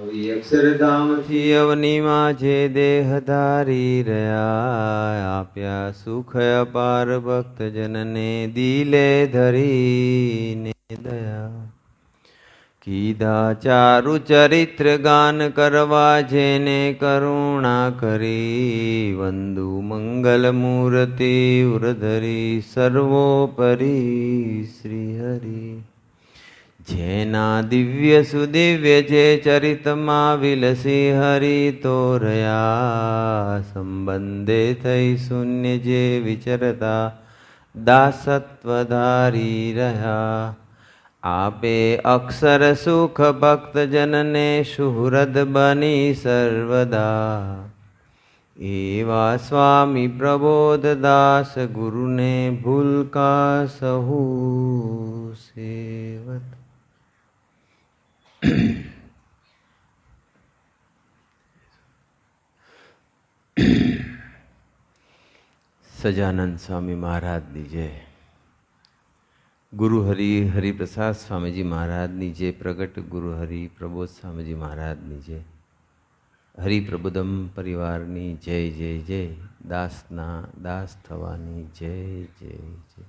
અક્ષરધામથી અવનીમાં જે દેહ ધારી રહ્યા, આપ્યા સુખ અપાર ભક્તજનને દિલે ધરીને દયા. કીધા ચારુ ચરિત્ર ગાન કરવા જેને કરુણા કરી, વંદુ મંગલ મૂર્તિ ઉરધરી સર્વોપરી શ્રી હરિ. જેના દિવ્ય સુદિવ્ય જે ચરિતમાં વિલસી હરિ તો રહ્યા, સંબંધે થઈ શૂન્ય જે વિચરતા દાસત્વ ધારી રહ્યા. આપે અક્ષર સુખ ભક્તજનને સુહૃદ બની સર્વદા, એવા સ્વામી પ્રબોધદાસ ગુરુને ભૂલકા સહુ સેવત. સજાનંદ સ્વામી મહારાજની જય. ગુરુ હરિપ્રસાદ સ્વામીજી મહારાજની જય. પ્રગટ ગુરુ હરિ પ્રબોધ સ્વામીજી મહારાજની જય. હરિપ્રબોધમ પરિવારની જય જય જય. દાસના દાસ થવાની જય જય જય.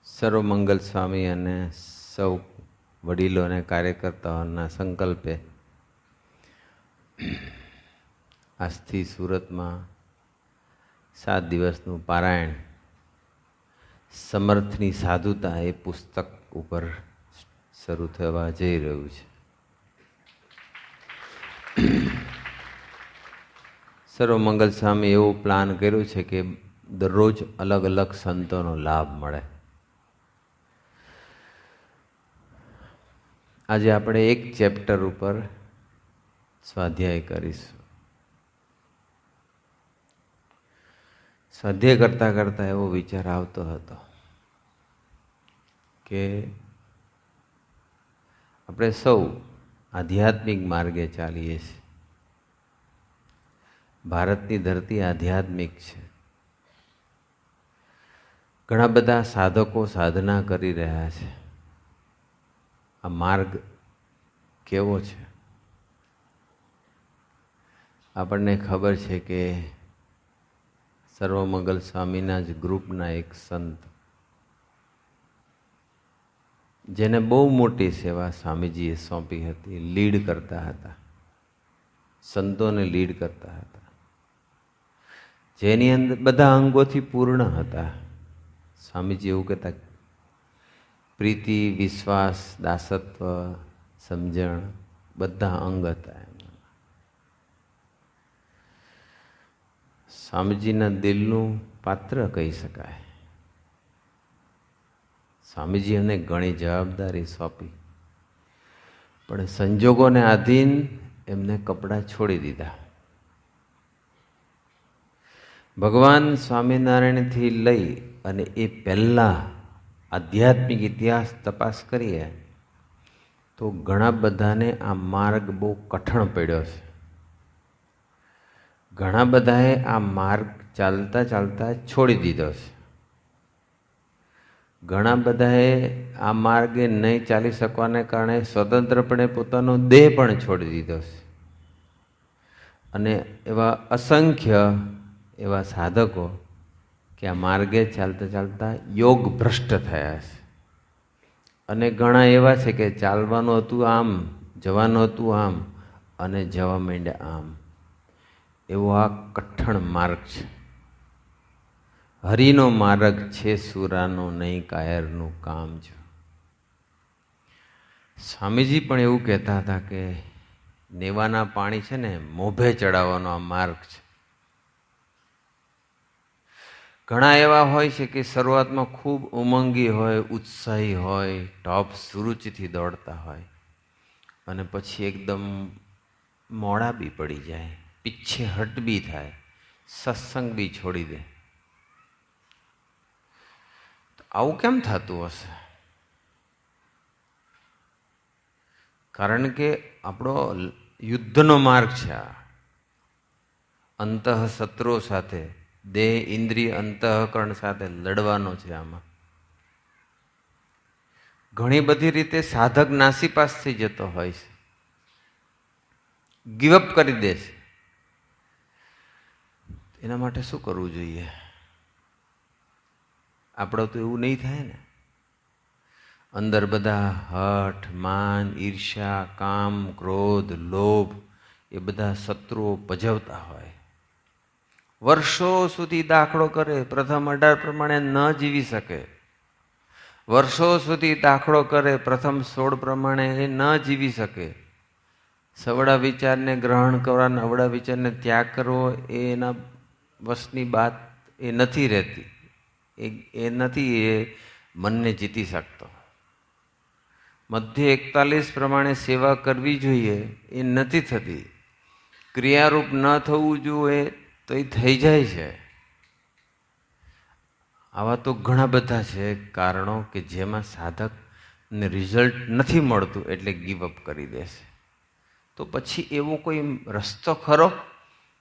સર્વમંગલ સ્વામી અને સૌ વડીલો અને કાર્યકર્તાઓના સંકલ્પે આજથી સુરતમાં 7 દિવસનું પારાયણ સમર્થની સાધુતા એ પુસ્તક ઉપર શરૂ થવા જઈ રહ્યું છે. સર્વમંગલ સ્વામી એવો પ્લાન કર્યો છે કે દરરોજ અલગ અલગ સંતોનો લાભ મળે. આજે આપણે એક ચેપ્ટર ઉપર સ્વાધ્યાય કરીશું. સ્વાધ્યાય કરતાં કરતાં એવો વિચાર આવતો હતો કે આપણે સૌ આધ્યાત્મિક માર્ગે ચાલીએ છીએ. ભારતની ધરતી આધ્યાત્મિક છે. ઘણા બધા સાધકો સાધના કરી રહ્યા છે. આ માર્ગ કેવો છે? આપણને ખબર છે કે સર્વમંગલ સ્વામીના જ ગ્રુપના એક સંત, જેને બહુ મોટી સેવા સ્વામીજીએ સોંપી હતી, લીડ કરતા હતા, સંતોને લીડ કરતા હતા, જેની અંદર બધા અંગોથી પૂર્ણ હતા. સ્વામીજી એવું કહેતા, પ્રીતિ, વિશ્વાસ, દાસત્વ, સમજણ બધા અંગ હતા. સ્વામીજીના દિલનું પાત્ર કહી શકાય. સ્વામીજી એને ઘણી જવાબદારી સોંપી, પણ સંજોગોને આધીન એમને કપડાં છોડી દીધા. ભગવાન સ્વામિનારાયણથી લઈ અને એ પહેલાં આધ્યાત્મિક ઇતિહાસ તપાસ કરીએ તો ઘણા બધાને આ માર્ગ બહુ કઠણ પડ્યો છે. ઘણા બધાએ આ માર્ગ ચાલતા ચાલતા છોડી દીધો છે. ઘણા બધાએ આ માર્ગે નહીં ચાલી શકવાને કારણે સ્વતંત્રપણે પોતાનો દેહ પણ છોડી દીધો છે. અને એવા અસંખ્ય એવા સાધકો કે આ માર્ગે ચાલતા ચાલતા યોગ ભ્રષ્ટ થયા છે. અને ઘણા એવા છે કે ચાલવાનું હતું આમ, જવાનું હતું આમ, અને જવા માંડ્યા આમ. એવો આ કઠણ માર્ગ છે. હરિનો માર્ગ છે સુરાનો, નહીં કાયરનું કામ છે. સ્વામીજી પણ એવું કહેતા હતા કે નેવાના પાણી છે ને મોભે ચડાવવાનો આ માર્ગ છે. ઘણા એવા હોય છે કે શરૂઆતમાં ખૂબ ઉમંગી હોય, ઉત્સાહી હોય, ટોપ સુરુચિથી દોડતા હોય, અને પછી એકદમ મોડા બી પડી જાય, પીછે હટ બી થાય, સત્સંગ બી છોડી દે. આવું કેમ થતું હશે? કારણ કે આપણો યુદ્ધનો માર્ગ છે આ. અંતઃ શત્રુઓ સાથે, દેહ, ઇન્દ્રિય, અંતઃકરણ સાથે લડવાનો છે આમાં. ઘણી બધી રીતે સાધક નાસીપાસ થઈ જતો હોય છે, ગીવઅપ કરી દે છે. એના માટે શું કરવું જોઈએ? આપણે તો એવું નહીં થાય ને. અંદર બધા હઠ, માન, ઈર્ષ્યા, કામ, ક્રોધ, લોભ એ બધા શત્રુઓ પજવતા હોય. વર્ષો સુધી દાખલો કરે, પ્રથમ 18 પ્રમાણે ન જીવી શકે. વર્ષો સુધી દાખલો કરે, પ્રથમ 16 પ્રમાણે એ ન જીવી શકે. સવડા વિચારને ગ્રહણ કરવાના, અવડા વિચારને ત્યાગ કરવો એ એના વશની વાત એ નથી રહેતી. એ નથી એ મનને જીતી શકતો. મધ્ય 41 પ્રમાણે સેવા કરવી જોઈએ એ નથી થતી. ક્રિયારૂપ ન થવું જોઈએ તો એ થઈ જાય છે. આવા તો ઘણા બધા છે કારણો કે જેમાં સાધકને રિઝલ્ટ નથી મળતું એટલે ગીવઅપ કરી દેશે. તો પછી એવો કોઈ રસ્તો ખરો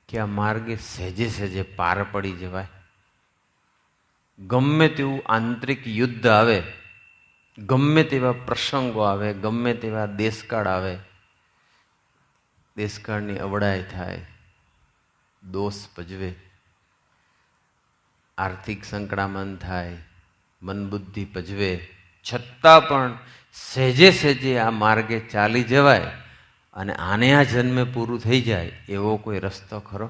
કે આ માર્ગે સહેજે સહેજે પાર પડી જવાય? ગમે તેવું આંતરિક યુદ્ધ આવે, ગમે તેવા પ્રસંગો આવે, ગમે તેવા દેશકાળ આવે, દેશકાળની અવડાઈ થાય, દોષ ભજવે, આર્થિક સંકળામણ થાય, મન બુદ્ધિ ભજવે, છતાં પણ સહેજે સહેજે આ માર્ગે ચાલી જવાય અને આને આ જન્મે પૂરું થઈ જાય એવો કોઈ રસ્તો ખરો?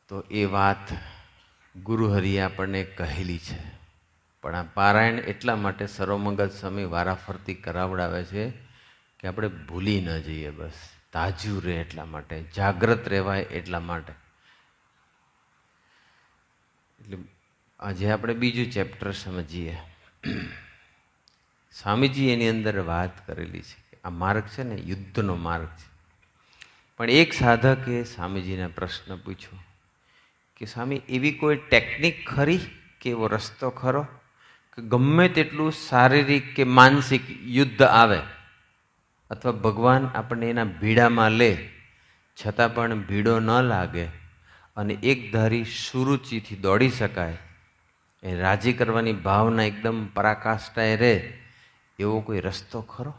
તો એ વાત ગુરુહરિએ આપણને કહેલી છે. પણ આ પારાયણ એટલા માટે સર્વમંગલ સ્વામી વારાફરતી કરાવડાવે છે કે આપણે ભૂલી ન જઈએ, બસ તાજું રહે એટલા માટે, જાગ્રત રહેવાય એટલા માટે. એટલે આજે આપણે બીજું ચેપ્ટર સમજીએ. સ્વામીજી એની અંદર વાત કરેલી છે કે આ માર્ગ છે ને યુદ્ધનો માર્ગ છે. પણ એક સાધકે સ્વામીજીને પ્રશ્ન પૂછ્યો કે સ્વામી એવી કોઈ ટેકનિક ખરી કે એવો રસ્તો ખરો કે ગમે તેટલું શારીરિક કે માનસિક યુદ્ધ આવે અથવા ભગવાન આપણને એના ભીડામાં લે છતાં પણ ભીડો ન લાગે અને એકધારી સુરુચિથી દોડી શકાય, એ રાજી કરવાની ભાવના એકદમ પરાકાષ્ઠાએ રહે એવો કોઈ રસ્તો ખરો?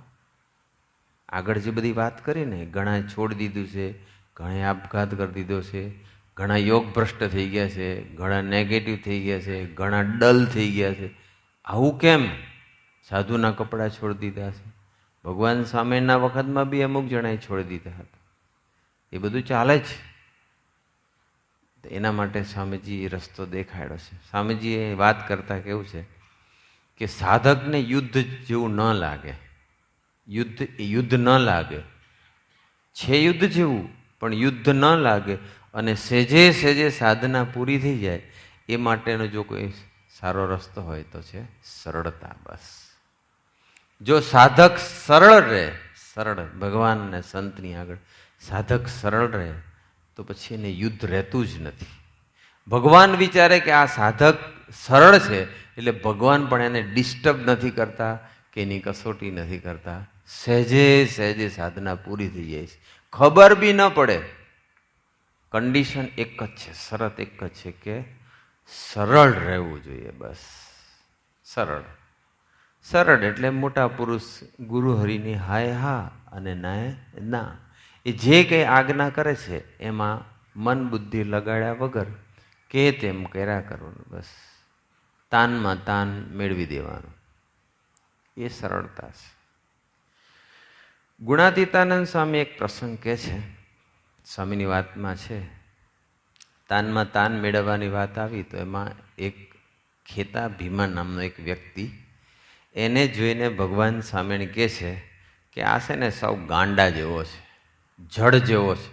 આગળ જે બધી વાત કરી ને, ઘણા છોડી દીધું છે, ઘણા આપઘાત કરી દીધો છે, ઘણા યોગ ભ્રષ્ટ થઈ ગયા છે, ઘણા નેગેટિવ થઈ ગયા છે, ઘણા ડલ થઈ ગયા છે. આવું કેમ? સાધુના કપડાં છોડી દીધા છે, ભગવાન સ્વામિનારાયણના વખતમાં બી અમુક જણાએ છોડી દીધા હતા. એ બધું ચાલે છે. એના માટે સ્વામીજી એ રસ્તો દેખાડ્યો છે. સ્વામીજીએ વાત કરતા કેવું છે કે સાધકને યુદ્ધ જેવું ન લાગે, યુદ્ધ એ યુદ્ધ ન લાગે છે, યુદ્ધ જેવું પણ યુદ્ધ ન લાગે અને સહેજે સહેજે સાધના પૂરી થઈ જાય એ માટેનો જો કોઈ સારો રસ્તો હોય તો છે સરળતા. બસ જો સાધક સરળ રહે, સરળ ભગવાન અને સંતની આગળ સાધક સરળ રહે તો પછી એને યુદ્ધ રહેતું જ નથી. ભગવાન વિચારે કે આ સાધક સરળ છે એટલે ભગવાન પણ એને ડિસ્ટર્બ નથી કરતા કે એની કસોટી નથી કરતા. સહેજે સહેજે સાધના પૂરી થઈ જાય છે, ખબર બી ન પડે. કન્ડિશન એક જ છે, શરત એક જ છે કે સરળ રહેવું જોઈએ. બસ સરળ. સરળ એટલે મોટા પુરુષ ગુરુહરિની હાય હા અને નાય ના. એ જે કંઈ આજ્ઞા કરે છે એમાં મન બુદ્ધિ લગાડ્યા વગર કે તેમ કર્યા કરવાનું. બસ તાનમાં તાન મેળવી દેવાનું, એ સરળતા છે. ગુણાતીતાનંદ સ્વામી એક પ્રસંગ કહે છે, સ્વામીની વાતમાં છે, તાનમાં તાન મેળવવાની વાત આવી તો એમાં એક ખેતા ભીમા નામનો એક વ્યક્તિ એને જોઈને ભગવાન સ્વામીને કહે છે કે આ છે ને સૌ ગાંડા જેવો છે, જડ જેવો છે,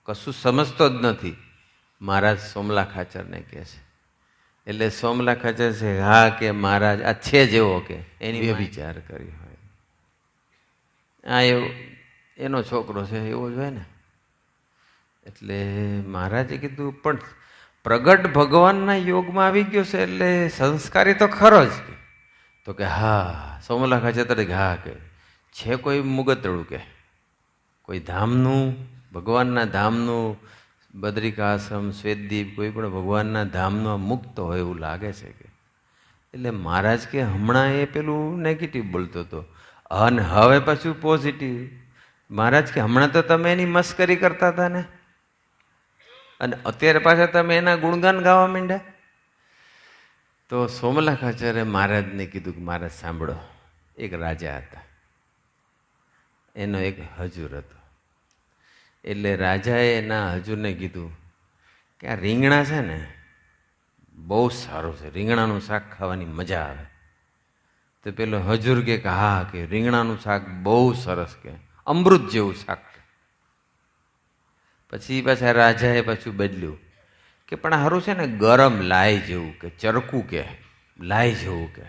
કશું સમજતો જ નથી. મહારાજ સોમલા ખાચરને કહે છે. એટલે સોમલા ખાચર છે, હા કે મહારાજ આ છે જેવો કે એની વિચાર કરી હોય, આ એવો એનો છોકરો છે એવો જ હોય ને. એટલે મહારાજે કીધું પણ પ્રગટ ભગવાનના યોગમાં આવી ગયો છે એટલે સંસ્કારી તો ખરો જ. તો કે હા, સોમલા ખાચર તરીકે હા કે છે કોઈ મુગતડું કે કોઈ ધામનું, ભગવાનના ધામનું, બદ્રિકાશ્રમ, શ્વેતદીપ, કોઈ પણ ભગવાનના ધામનો મુક્ત હોય એવું લાગે છે કે. એટલે મહારાજ કે હમણાં એ પેલું નેગેટિવ બોલતો હતો અને હવે પાછું પોઝિટિવ. મહારાજ કે હમણાં તો તમે એની મસ્કરી કરતા હતા ને, અને અત્યારે પાછા તમે એના ગુણગાન ગાવા માંડ્યા. તો સોમલાખાચાર્ય મહારાજને કીધું કે મહારાજ સાંભળો, એક રાજા હતા, એનો એક હજુર હતો. એટલે રાજાએ એના હજુરને કીધું કે આ રીંગણા છે ને બહુ સારું છે, રીંગણાનું શાક ખાવાની મજા આવે. તો પેલો હજુર કે હા કે રીંગણાનું શાક બહુ સરસ, કે અમૃત જેવું શાક. પછી પાછા રાજાએ પાછું બદલ્યું કે પણ સારું છે ને ગરમ લાય જેવું, કે ચરકું કે લાય જેવું. કે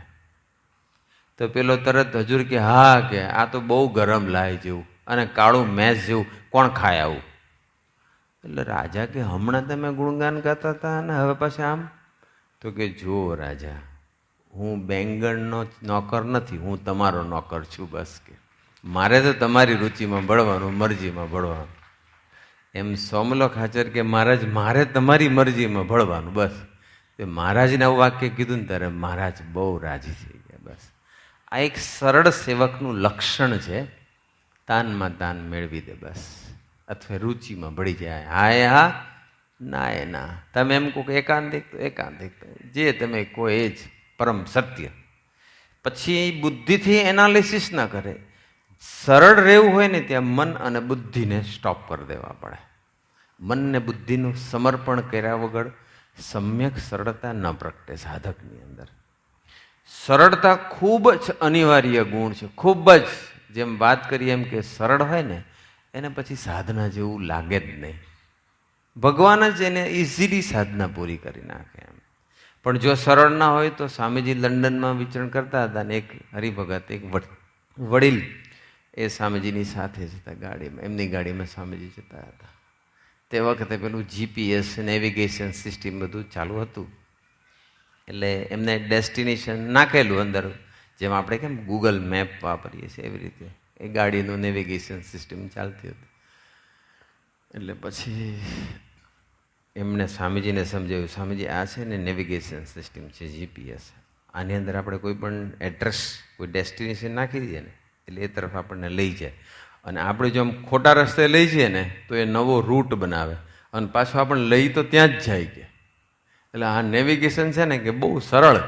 તો પેલો તરત હજુર કે હા કે આ તો બહુ ગરમ લાય જેવું અને કાળું મેસ જેવું, કોણ ખાય આવું? એટલે રાજા કે હમણાં તમે ગુણગાન ગાતા હતા અને હવે પાછા આમ. તો કે જુઓ રાજા, હું બેંગણનો નોકર નથી, હું તમારો નોકર છું બસ. કે મારે તો તમારી રુચિમાં ભળવાનું, મરજીમાં ભળવાનું. એમ સોમલો ખાચર કે મહારાજ મારે તમારી મરજીમાં ભળવાનું બસ. એ મહારાજને આવું વાક્ય કીધું ને ત્યારે મહારાજ બહુ રાજી થઈ ગયા. બસ આ એક સરળ સેવકનું લક્ષણ છે. તાનમાં તાન મેળવી દે બસ, અથવા રુચિમાં ભળી જાય. હા એ હા, ના એ ના. તમે એમ કહો કે એકાંતિક, તો એકાંતિક, જે તમે કહો એ જ પરમ સત્ય. પછી બુદ્ધિથી એનાલિસિસ ના કરે. સરળ રહેવું હોય ને ત્યાં મન અને બુદ્ધિને સ્ટોપ કરી દેવા પડે. મનને બુદ્ધિનું સમર્પણ કર્યા વગર સમ્યક સરળતા ન પ્રગટે સાધકની અંદર. સરળતા ખૂબ જ અનિવાર્ય ગુણ છે, ખૂબ જ. જેમ વાત કરીએ એમ કે સરળ હોય ને એને પછી સાધના જેવું લાગે જ નહીં. ભગવાન જ એને ઇઝીલી સાધના પૂરી કરી નાખે એમ. પણ જો સરળ ના હોય તો સ્વામીજી લંડનમાં વિચરણ કરતા હતા ને એક હરિભગત, એક વડીલ એ સ્વામીજીની સાથે જતા ગાડીમાં, એમની ગાડીમાં સ્વામીજી જતા હતા. તે વખતે પેલું જીપીએસ નેવિગેશન સિસ્ટમ બધું ચાલુ હતું. એટલે એમને ડેસ્ટિનેશન નાખેલું અંદર, જેમ આપણે કેમ ગૂગલ મેપ વાપરીએ છીએ એવી રીતે એ ગાડીનું નેવિગેશન સિસ્ટમ ચાલતી હતી. એટલે પછી એમને સ્વામીજીને સમજાવ્યું, સ્વામીજી આ છે ને નેવિગેશન સિસ્ટમ છે, જીપીએસ. આની અંદર આપણે કોઈ પણ એડ્રેસ, કોઈ ડેસ્ટિનેશન નાખી દઈએ ને એટલે એ તરફ આપણને લઈ જાય. અને આપણે જો આમ ખોટા રસ્તે લઈ જઈએ ને તો એ નવો રૂટ બનાવે અને પાછું આપણને લઈ તો ત્યાં જ જાય. કે એટલે આ નેવિગેશન છે ને કે બહુ સરળ.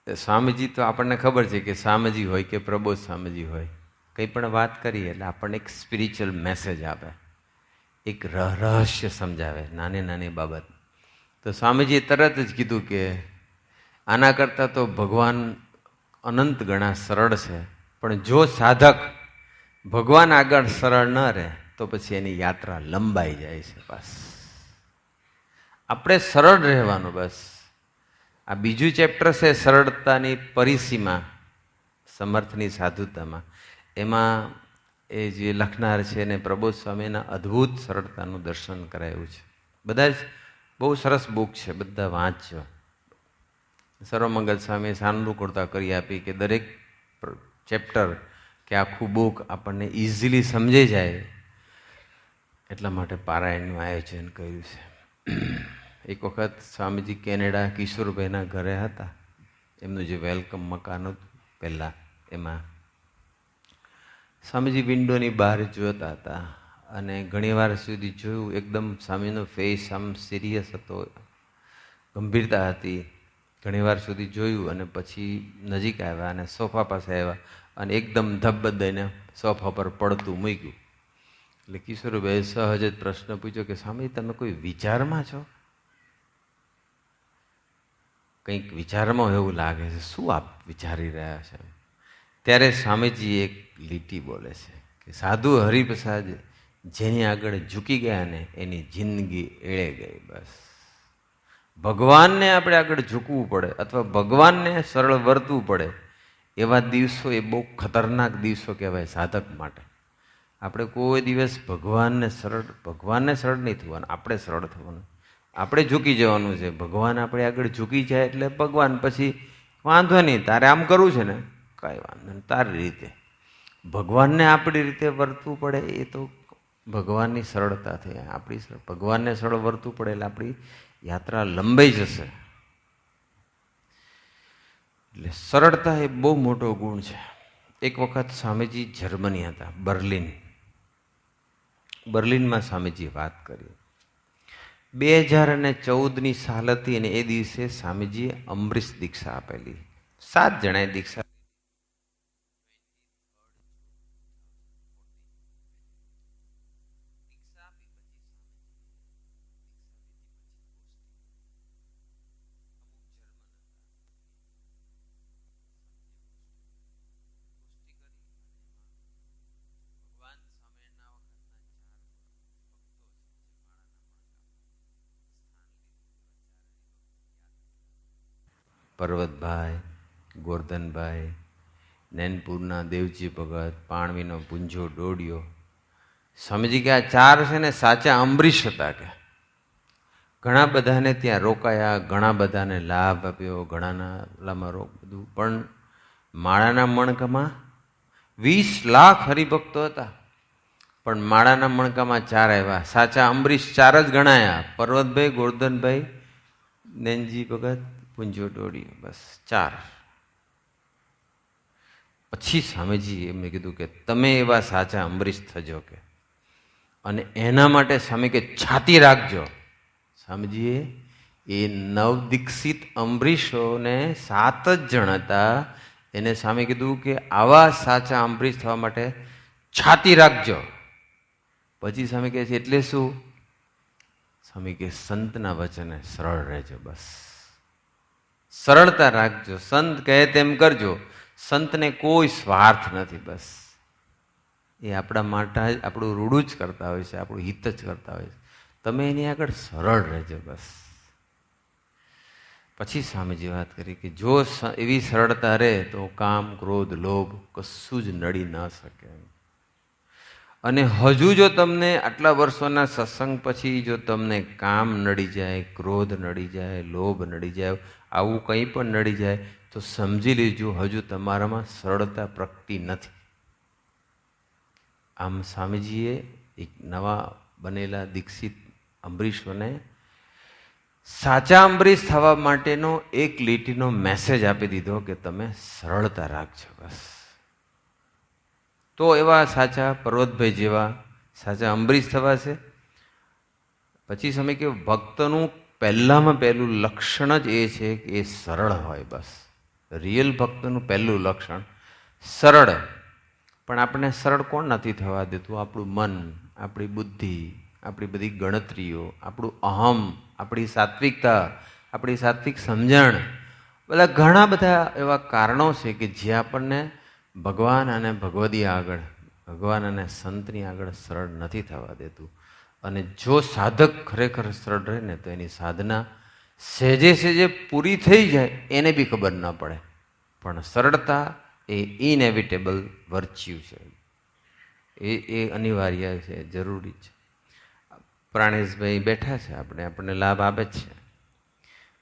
સ્વામીજી તો આપણને ખબર છે કે સ્વામીજી હોય કે પ્રબોધ સ્વામીજી હોય, કંઈ પણ વાત કરીએ એટલે આપણને એક સ્પિરિચ્યુઅલ મેસેજ આપે, એક રહસ્ય સમજાવે, નાની નાની બાબત. તો સ્વામીજીએ તરત જ કીધું કે આના કરતાં તો ભગવાન અનંત ગણા સરળ છે, પણ જો સાધક ભગવાન આગળ સરળ ન રહે તો પછી એની યાત્રા લંબાઈ જાય છે. બસ આપણે સરળ રહેવાનું. બસ આ બીજું ચેપ્ટર છે સરળતાની પરિસીમા, સમર્થની સાધુતામાં. એમાં એ જે લખનાર છે એને પ્રબોધ સ્વામીના અદ્ભુત સરળતાનું દર્શન કરાયું છે. બધા જ બહુ સરસ બુક છે, બધા વાંચજો. સર્વમંગલ સ્વામીએ સાનુકૂળતા કરી આપી કે દરેક ચેપ્ટર કે આખું બુક આપણને ઇઝીલી સમજાઈ જાય એટલા માટે પારાયણનું આયોજન કર્યું છે. એક વખત સ્વામીજી કેનેડા કિશોરભાઈના ઘરે હતા, એમનું જે વેલકમ મકાન હતું પહેલાં, એમાં સ્વામીજી વિન્ડોની બહાર જોતા હતા અને ઘણીવાર સુધી જોયું એકદમ સ્વામીનો ફેસ આમ સિરિયસ હતો, ગંભીરતા હતી. ઘણીવાર સુધી જોયું અને પછી નજીક આવ્યા અને સોફા પાસે આવ્યા અને એકદમ ધબ્બ દઈને સોફા પર પડતું મૂક્યું. એટલે કિશોરભાઈએ સહજ જ પ્રશ્ન પૂછ્યો કે સ્વામી તમે કોઈ વિચારમાં છો? કંઈક વિચારમાં એવું લાગે છે, શું આપ વિચારી રહ્યા છો? ત્યારે સ્વામીજી એક લીટી બોલે છે કે સાધુ હરિપ્રસાદ જેની આગળ ઝૂકી ગયા ને એની જિંદગી એળે ગઈ. બસ ભગવાનને આપણે આગળ ઝૂકવું પડે અથવા ભગવાનને સરળ વર્તવું પડે એવા દિવસો એ બહુ ખતરનાક દિવસો કહેવાય સાધક માટે. આપણે કોઈ દિવસ ભગવાનને સરળ નહીં થવાનું, આપણે સરળ થવાનું, આપણે ઝૂકી જવાનું છે. ભગવાન આપણે આગળ ઝૂકી જાય એટલે ભગવાન પછી વાંધો નહીં, તારે આમ કરવું છે ને કાંઈ વાંધો નહીં, તારી રીતે. ભગવાનને આપણી રીતે વર્તવું પડે એ તો ભગવાનની સરળતાથી. આપણી ભગવાનને સરળ વર્તવું પડે એટલે આપણી યાત્રા લંબાઈ જશે. એટલે સરળતા એ બહુ મોટો ગુણ છે. એક વખત સ્વામીજી જર્મની હતા, બર્લિનમાં સ્વામીજીએ વાત કરી. 2014ની સાલ હતી અને એ દિવસે સ્વામીજીએ અમરીશ દીક્ષા આપેલી. 7 જણાએ દીક્ષા. પર્વતભાઈ, ગોરધનભાઈ, નૈનપુરના દેવજી ભગત, પાણવીનો પુંજો ડોડિયો. સ્વામીજી કે આ 4 છે ને સાચા અમરીશ હતા. કે ઘણા બધાને ત્યાં રોકાયા, ઘણા બધાને લાભ આપ્યો, ઘણાના લામાં બધું. પણ માળાના મણકામાં 20 લાખ હરિભક્તો હતા, પણ માળાના મણકામાં 4 આવ્યા. સાચા અમરીશ 4 જ ગણાયા: પર્વતભાઈ, ગોરધનભાઈ, નૈનજી ભગત, પુંજો ડોડિયો. બસ 4. પછી સ્વામીજી એમને કીધું કે તમે એવા સાચા અમરીશ થજો. કે અને એના માટે સ્વામી કે છાતી રાખજો. સ્વામીજીએ એ નવદીક્ષિત અમરીશોને 7 જ જણ હતા, એને સ્વામી કીધું કે આવા સાચા અમરીશ થવા માટે છાતી રાખજો. પછી સ્વામી કહે છે એટલે શું? સ્વામી કે સંતના વચને સરળ રહેજો. બસ સરળતા રાખજો, સંત કહે તેમ કરજો. સંતને કોઈ સ્વાર્થ નથી. બસ એ આપણા માટે આપણું રૂડું જ કરતા હોય છે, આપણું હિત જ કરતા હોય છે. તમે એની આગળ સરળ રહેજો. બસ પછી સ્વામીજી વાત કરી કે જો એવી સરળતા રહે તો કામ, ક્રોધ, લોભ કશું જ નડી ન શકે. અને હજુ જો તમને આટલા વર્ષોના સત્સંગ પછી જો તમને કામ નડી જાય, ક્રોધ નડી જાય, લોભ નડી જાય, આવું કંઈ પણ નડી જાય તો સમજી લેજો હજુ તમારામાં સરળતા પ્રગટી નથી. આમ સ્વામીજીએ એક નવા બનેલા દીક્ષિત અમરીશોને સાચા અમરીશ થવા માટેનો એક લીટીનો મેસેજ આપી દીધો કે તમે સરળતા રાખજો. બસ તો એવા સાચા પર્વતભાઈ જેવા સાચા અમરીશ થવાશે. પછી સમય કે ભક્તનું પહેલામાં પહેલું લક્ષણ જ એ છે કે એ સરળ હોય. બસ રિયલ ભક્તનું પહેલું લક્ષણ સરળ. પણ આપણે સરળ કોણ નથી થવા દેતું? આપણું મન, આપણી બુદ્ધિ, આપણી બધી ગણતરીઓ, આપણું અહમ, આપણી સાત્વિકતા, આપણી સાત્વિક સમજણ, બધા ઘણા બધા એવા કારણો છે કે જે આપણને ભગવાન અને ભગવદી આગળ, ભગવાન અને સંતની આગળ સરળ નથી થવા દેતું. અને જો સાધક ખરેખર સરળ રહે ને તો એની સાધના સહેજે સહેજે પૂરી થઈ જાય એને બી ખબર ન પડે. પણ સરળતા એ ઇનેવિટેબલ વર્ચ્યુ છે, એ અનિવાર્ય છે, જરૂરી છે. પ્રાણેશભાઈ બેઠા છે, આપણને લાભ આપે જ છે.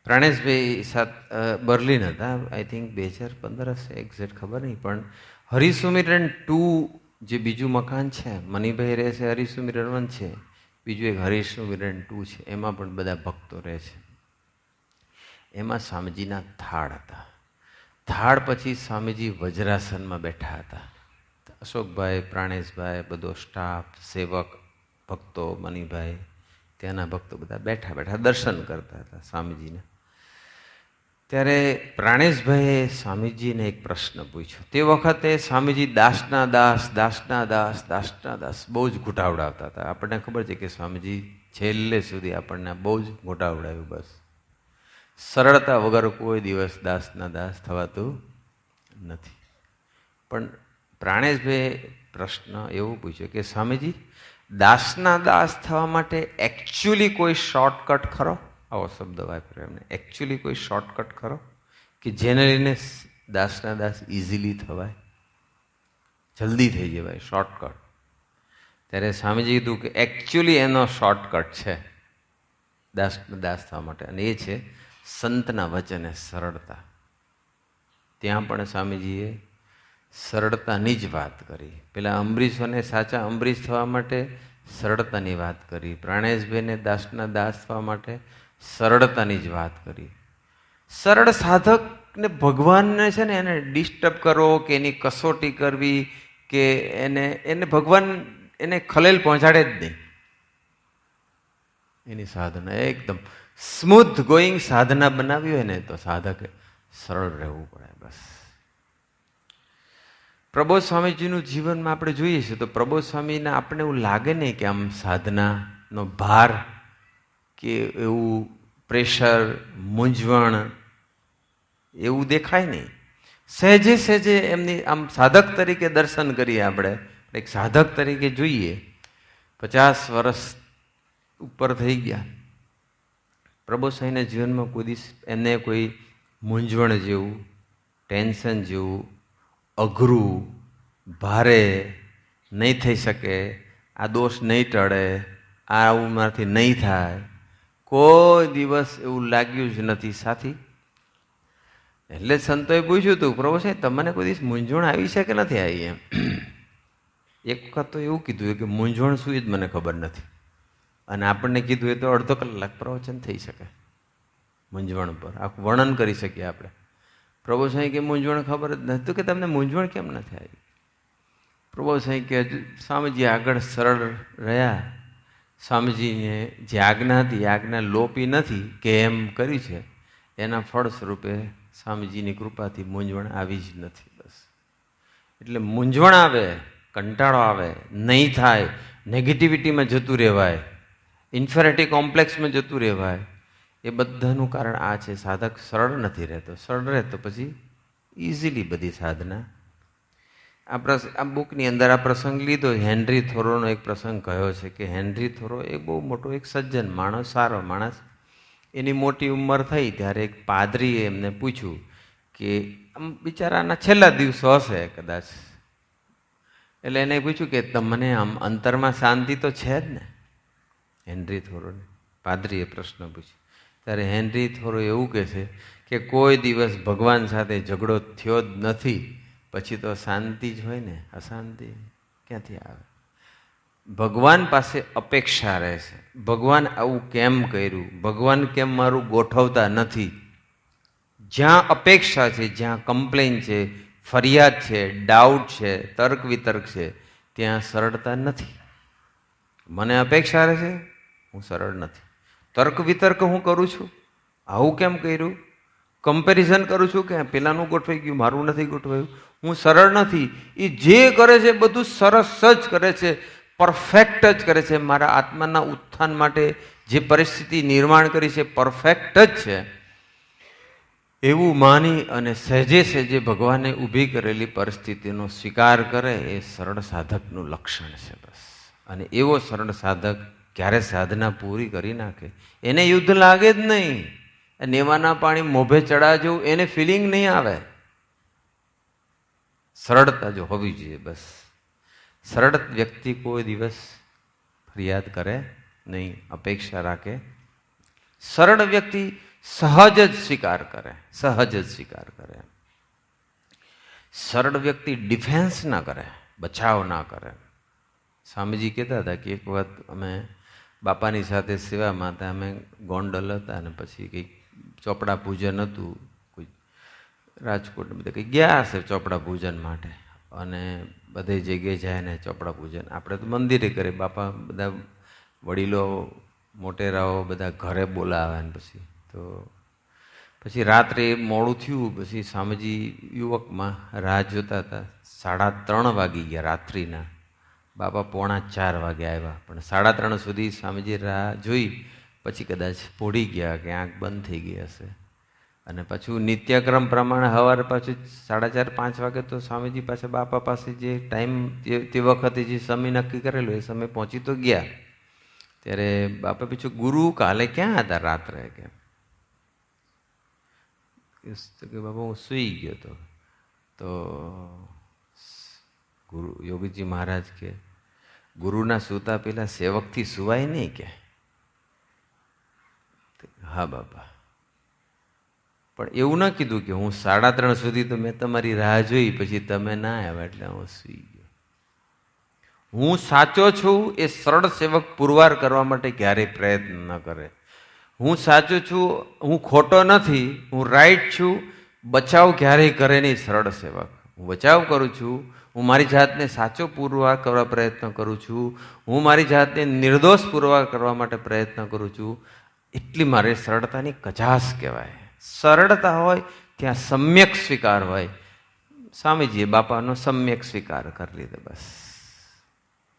પ્રાણેશભાઈ બર્લિન હતા, આઈ થિંક 2015 હશે, એક્ઝેક્ટ ખબર નહીં. પણ હરિસુમિરન 2 જે બીજું મકાન છે, મનીભાઈ રહે છે, હરિસુમિરન 1 છે, બીજું એક હરિસુમિરન 2 છે, એમાં પણ બધા ભક્તો રહે છે. એમાં સ્વામીજીના થાળ હતા. થાળ પછી સ્વામીજી વજ્રાસનમાં બેઠા હતા. અશોકભાઈ, પ્રાણેશભાઈ, બધો સ્ટાફ, સેવક, ભક્તો, મનીભાઈ, ત્યાંના ભક્તો બધા બેઠા બેઠા દર્શન કરતા હતા સ્વામીજીને. ત્યારે પ્રાણેશભાઈએ સ્વામીજીને એક પ્રશ્ન પૂછ્યો. તે વખતે સ્વામીજી દાસના દાસ, દાસના દાસ, દાસના દાસ બહુ જ ઘૂંટાવડાવતા હતા. આપણને ખબર છે કે સ્વામીજી છેલ્લે સુધી આપણને બહુ જ ઘૂંટાવડાવ્યું. બસ સરળતા વગર કોઈ દિવસ દાસના દાસ થવાતું નથી. પણ પ્રાણેશભાઈએ પ્રશ્ન એવો પૂછ્યો કે સ્વામીજી, દાસના દાસ થવા માટે એકચ્યુઅલી કોઈ શોર્ટકટ ખરો? આવો શબ્દ વાપર્યો એમને. એકચ્યુઅલી કોઈ શોર્ટકટ ખરો કે જેને લઈને દાસના દાસ ઇઝીલી થવાય, જલ્દી થઈ જવાય, શોર્ટકટ? ત્યારે સ્વામીજી કીધું કે એકચ્યુઅલી એનો શોર્ટકટ છે દાસના દાસ થવા માટે, અને એ છે સંતના વચને સરળતા. ત્યાં પણ સ્વામીજીએ સરળતાની જ વાત કરી. પેલા અમરીશોને સાચા અમરીશ થવા માટે સરળતાની વાત કરી. પ્રાણેશભાઈને દાસના દાસ થવા માટે સરળતાની જ વાત કરી. સરળ સાધક સાધકને ભગવાનને છે ને એને ડિસ્ટર્બ કરો કે એની કસોટી કરવી કે એને ભગવાન એને ખલેલ પહોંચાડે જ નહીં. એની સાધના એકદમ સ્મૂથ ગોઈંગ સાધના બનાવી હોય ને તો સાધકે સરળ રહેવું પડે. બસ પ્રબોધ સ્વામીજીનું જીવનમાં આપણે જોઈએ છીએ તો પ્રબોધ સ્વામીને આપણે એવું લાગે નહીં કે આમ સાધનાનો ભાર કે એવું પ્રેશર, મૂંઝવણ એવું દેખાય નહીં. સહેજે સહેજે એમની આમ સાધક તરીકે દર્શન કરીએ આપણે, એક સાધક તરીકે જોઈએ. 50 વર્ષ ઉપર થઈ ગયા. પ્રબોધ સ્વામીના જીવનમાં કોઈ દિવસ એને કોઈ મૂંઝવણ જેવું, ટેન્શન જેવું, અઘરું, ભારે નહીં થઈ શકે, આ દોષ નહીં ટળે, આ આવું મારાથી નહીં થાય, કોઈ દિવસ એવું લાગ્યું જ નથી સાથી. એટલે સંતોએ પૂછ્યું હતું, પ્રભુ સાહેબ તમને કોઈ દિવસ મૂંઝવણ આવી છે કે નથી આવી? એમ એક વખત તો એવું કીધું કે મૂંઝવણ શું જ મને ખબર નથી. અને આપણને કીધું એ તો અડધો કલાક પ્રવચન થઈ શકે મૂંઝવણ પર, આખું વર્ણન કરી શકીએ આપણે. પ્રભુ સાંઈ કે મૂંઝવણ ખબર જ નથી. તો કે તમને મૂંઝવણ કેમ નથી આવી? પ્રભુ સાંઈ કે સ્વામીજી આગળ સરળ રહ્યા, સ્વામીજીને જે આજ્ઞા હતી એ આજ્ઞા લોપી નથી કે એમ કરી છે, એના ફળ સ્વરૂપે સ્વામીજીની કૃપાથી મૂંઝવણ આવી જ નથી. બસ એટલે મૂંઝવણ આવે, કંટાળો આવે, નહીં થાય, નેગેટિવિટીમાં જતું રહેવાય, ઇન્ફેરિટી કોમ્પ્લેક્સમાં જતું રહેવાય, એ બધાનું કારણ આ છે, સાધક સરળ નથી રહેતો. સરળ રહે તો પછી ઇઝીલી બધી સાધના. આ બુકની અંદર આ પ્રસંગ લીધો, હેનરી થોરોનો એક પ્રસંગ કહ્યો છે કે હેનરી થોરો એ બહુ મોટો એક સજ્જન માણસ, સારો માણસ. એની મોટી ઉંમર થઈ ત્યારે એક પાદરીએ એમને પૂછ્યું કે આમ બિચારાના છેલ્લા દિવસો હશે કદાચ, એટલે એને પૂછ્યું કે તમને આમ અંતરમાં શાંતિ તો છે જ ને? હેનરી થોરોને પાદરીએ પ્રશ્ન પૂછ્યો ત્યારે હેનરી થોરો એવું કહે છે કે કોઈ દિવસ ભગવાન સાથે ઝઘડો થયો જ નથી, પછી તો શાંતિ જ હોય ને, અશાંતિ ક્યાંથી આવે? ભગવાન પાસે અપેક્ષા રહે છે, ભગવાન આવું કેમ કર્યું, ભગવાન કેમ મારું ગોઠવતા નથી? જ્યાં અપેક્ષા છે, જ્યાં કમ્પ્લેન છે, ફરિયાદ છે, ડાઉટ છે, તર્ક વિતર્ક છે, ત્યાં સરળતા નથી. મને અપેક્ષા રહે છે, હું સરળ નથી. તર્ક વિતર્ક હું કરું છું, આવું કેમ કર્યું, કમ્પેરિઝન કરું છું કે પેલાનું ગોઠવાઈ ગયું, મારું નથી ગોઠવાયું, હું સરળ નથી. એ જે કરે છે બધું સરસ જ કરે છે, પરફેક્ટ જ કરે છે. મારા આત્માના ઉત્થાન માટે જે પરિસ્થિતિ નિર્માણ કરી છે પરફેક્ટ જ છે, એવું માની અને સહેજે સહેજે ભગવાને ઊભી કરેલી પરિસ્થિતિનો સ્વીકાર કરે એ સરળ સાધકનું લક્ષણ છે. બસ. અને એવો સરળ સાધક ક્યારે સાધના પૂરી કરી નાખે, એને યુદ્ધ લાગે જ નહીં. નેવાના પાણી મોભે ચડાજો એને ફિલિંગ નહીં આવે. સરળતા જો હોવી જોઈએ. બસ સરળ વ્યક્તિ કોઈ દિવસ ફરિયાદ કરે નહીં, અપેક્ષા રાખે. સરળ વ્યક્તિ સહજ જ સ્વીકાર કરે, સહજ જ સ્વીકાર કરે. સરળ વ્યક્તિ ડિફેન્સ ના કરે, બચાવ ના કરે. સ્વામીજી કહેતા હતા કે એક વખત અમે બાપાની સાથે સેવામાં હતા, અમે ગોંડલ હતા અને પછી કંઈક ચોપડા પૂજન હતું, કોઈ રાજકોટ બધા કંઈક ગયા હશે ચોપડા પૂજન માટે, અને બધી જગ્યાએ જાય ને ચોપડા પૂજન આપણે તો મંદિરે કરે, બાપા બધા વડીલો મોટેરાઓ બધા ઘરે બોલાવે ને પછી રાત્રે મોડું થયું, પછી સ્વામીજી યુવકમાં રાહ જોતા હતા. 3:30 વાગી ગયા રાત્રિના, બાપા 3:45 વાગે આવ્યા, પણ 3:30 સુધી સ્વામીજી રાહ જોઈ, પછી કદાચ પોડી ગયા કે આંખ બંધ થઈ ગઈ હશે. અને પાછું નિત્યક્રમ પ્રમાણે સવારે પાછું 4:30-5 વાગે તો સ્વામીજી પાસે બાપા પાસે જે ટાઈમ તે વખતે જે સમય નક્કી કરેલો એ સમય પહોંચી તો ગયા. ત્યારે બાપા પૂછ્યું, ગુરુ કાલે ક્યાં હતા રાત્રે? કે બાપા હું સૂઈ ગયો હતો. તો ગુરુ યોગીજી મહારાજ કે ગુરુના સૂતા પેલા સેવકથી સુવાય નહીં કે? હા બાપા, પણ એવું ના કીધું કે હું 3:30 સુધી તો મેં તમારી રાહ જોઈ, પછી તમે ના આવ્યા એટલે હું સૂઈ ગયો. હું સાચો છું એ સરળ સેવક પુરવાર કરવા માટે ક્યારેય પ્રયત્ન ન કરે. હું સાચો છું, હું ખોટો નથી, હું રાઈટ છું, બચાવ ક્યારેય કરે નહીં સરળ સેવક. હું બચાવ કરું છું, હું મારી જાતને સાચો પુરવાર કરવા પ્રયત્ન કરું છું, હું મારી જાતને નિર્દોષ પુરવાર કરવા માટે પ્રયત્ન કરું છું, એટલી મારી સરળતાની કચાશ કહેવાય. સરળતા હોય ત્યાં સમ્યક સ્વીકાર હોય. સ્વામીજીએ બાપાનો સમ્યક સ્વીકાર કરી લીધો. બસ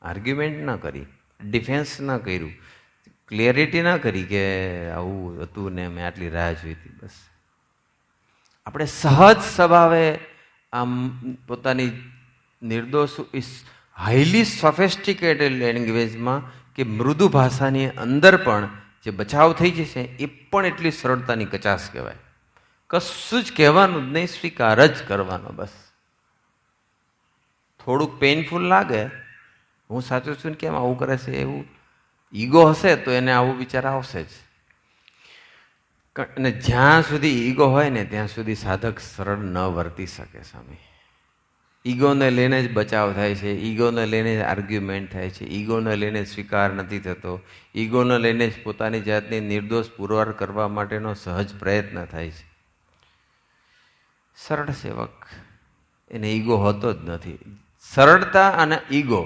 આર્ગ્યુમેન્ટ ન કરી, ડિફેન્સ ન કર્યું, ક્લિયરિટી ન કરી કે આવું હતું ને મેં આટલી રાહ જોઈ હતી. બસ આપણે સહજ સ્વભાવે આમ પોતાની નિર્દોષ હાઈલી સોફેસ્ટિકેટેડ લેંગ્વેજમાં કે મૃદુ ભાષાની અંદર પણ જે બચાવ થઈ જશે એ પણ એટલી સરળતાની કચાશ કહેવાય. કશું જ કહેવાનું જ નહીં, સ્વીકાર જ કરવાનો. બસ થોડુંક પેઇનફુલ લાગે, હું સાચું છું ને કેમ આવું કરે છે, એવું ઈગો હશે તો એને આવું વિચાર આવશે જ. અને જ્યાં સુધી ઈગો હોય ને ત્યાં સુધી સાધક સરળ ન વર્તી શકે. સ્વામી, ઈગોને લઈને જ બચાવ થાય છે, ઈગોને લઈને જ આર્ગ્યુમેન્ટ થાય છે, ઈગોને લઈને સ્વીકાર નથી થતો, ઈગોને લઈને જ પોતાની જાતની નિર્દોષ પુરવાર કરવા માટેનો સહજ પ્રયત્ન થાય છે. સરળ સેવક એને ઈગો હોતો જ નથી. સરળતા અને ઈગો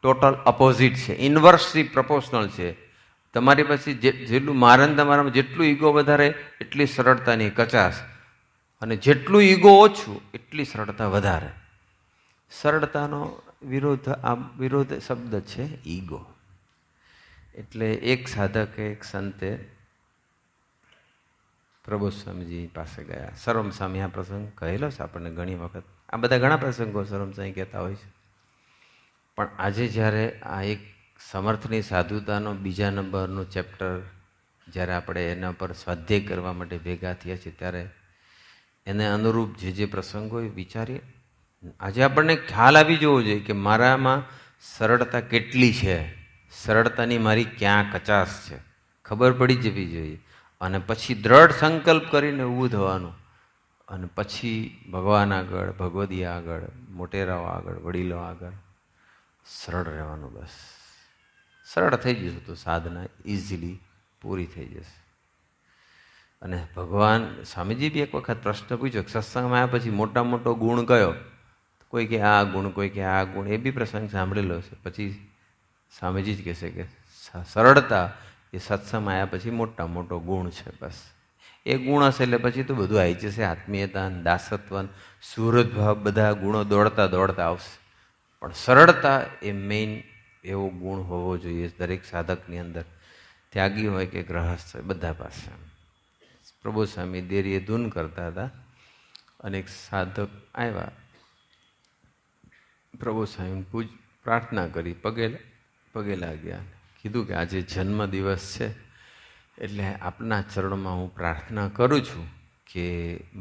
ટોટલ અપોઝિટ છે, ઇન્વર્સલી પ્રપોર્શનલ છે. તમારી પાસે જેટલું મારણ તમારામાં જેટલું ઈગો વધારે એટલી સરળતાની કચાશ, અને જેટલું ઈગો ઓછું એટલી સરળતા વધારે. સરળતાનો વિરોધ શબ્દ છે ઈગો. એટલે એક સાધકે એક સંતે પ્રબોધ સ્વામીજી પાસે ગયા. સર્વમ સ્વામી આ પ્રસંગ કહેલો છે આપણને ઘણી વખત. આ બધા ઘણા પ્રસંગો સર્વમ સ્વામી કહેતા હોય છે. પણ આજે જ્યારે આ એક સમર્થની સાધુતાનો બીજા નંબરનું ચેપ્ટર જ્યારે આપણે એના પર સ્વાધ્યાય કરવા માટે ભેગા થયા છીએ ત્યારે એને અનુરૂપ જે પ્રસંગો વિચારીએ. આજે આપણને ખ્યાલ આવી જવો જોઈએ કે મારામાં સરળતા કેટલી છે, સરળતાની મારી ક્યાં કચાશ છે, ખબર પડી જવી જોઈએ. અને પછી દ્રઢ સંકલ્પ કરીને ઊભું થવાનું, અને પછી ભગવાન આગળ, ભગવદી આગળ, મોટેરાઓ આગળ, વડીલો આગળ સરળ રહેવાનું. બસ સરળ થઈ જશે તો સાધના ઇઝીલી પૂરી થઈ જશે. અને ભગવાન સ્વામીજી બી એક વખત પ્રશ્ન પૂછ્યો, સત્સંગમાં આવ્યા પછી મોટા મોટો ગુણ કયો? કોઈ કે આ ગુણ, કોઈ કે આ ગુણ. એ બી પ્રસંગ સાંભળેલો છે. પછી સ્વામીજી જ કહેશે કે સરળતા એ સત્સંગમાં આવ્યા પછી મોટા મોટો ગુણ છે. બસ એ ગુણ હશે એટલે પછી તો બધું આવી જશે. આત્મીયતા, દાસત્વ, સુહૃદ ભાવ, બધા ગુણો દોડતા દોડતા આવશે. પણ સરળતા એ મેઇન એવો ગુણ હોવો જોઈએ દરેક સાધકની અંદર, ત્યાગી હોય કે ગ્રહસ્થ હોય, બધા પાસે. પ્રભુ સ્વામી દેરીએ ધૂન કરતા હતા અને એક સાધક આવ્યા. પ્રભુ સ્વામી પ્રાર્થના કરી, પગે લાગ્યા, કીધું કે આજે જન્મદિવસ છે એટલે આપના ચરણમાં હું પ્રાર્થના કરું છું કે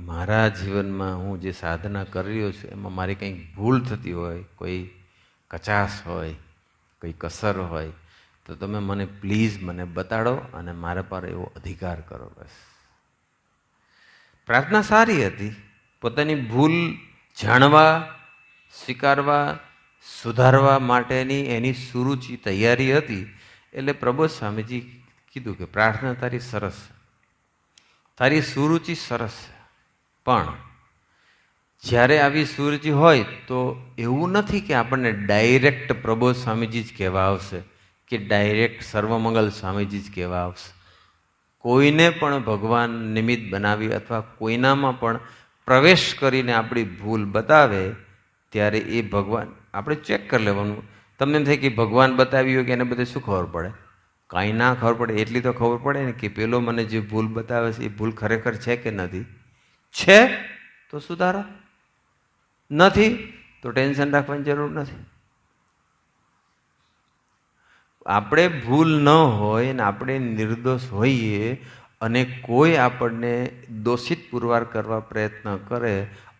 મારા જીવનમાં હું જે સાધના કરી રહ્યો છું એમાં મારી કંઈક ભૂલ થતી હોય, કોઈ કચાશ હોય, કોઈ કસર હોય તો તમે મને પ્લીઝ મને બતાડો અને મારા પર એવો અધિકાર કરો. બસ પ્રાર્થના સારી હતી. પોતાની ભૂલ જાણવા, સ્વીકારવા, સુધારવા માટેની એની સુરુચિ તૈયારી હતી. એટલે પ્રબોધ સ્વામીજી કીધું કે પ્રાર્થના તારી સરસ, તારી સુરુચિ સરસ, પણ જ્યારે આવી સુરુચિ હોય તો એવું નથી કે આપણને ડાયરેક્ટ પ્રબોધ સ્વામીજી જ કહેવા આવશે કે ડાયરેક્ટ સર્વમંગલ સ્વામીજી જ કહેવા આવશે. કોઈને પણ ભગવાન નિમિત્ત બનાવી અથવા કોઈનામાં પણ પ્રવેશ કરીને આપણી ભૂલ બતાવે ત્યારે એ ભગવાન આપણે ચેક કરી લેવાનું. તમને એમ થાય કે ભગવાન બતાવી હોય કે એને બધે શું ખબર પડે? કાંઈ ના ખબર પડે. એટલી તો ખબર પડે ને કે પેલો મને જે ભૂલ બતાવે છે એ ભૂલ ખરેખર છે કે નથી. છે તો સુધારો, નથી તો ટેન્શન રાખવાની જરૂર નથી. આપણે ભૂલ ન હોય ને આપણે નિર્દોષ હોઈએ અને કોઈ આપણને દોષિત પુરવાર કરવા પ્રયત્ન કરે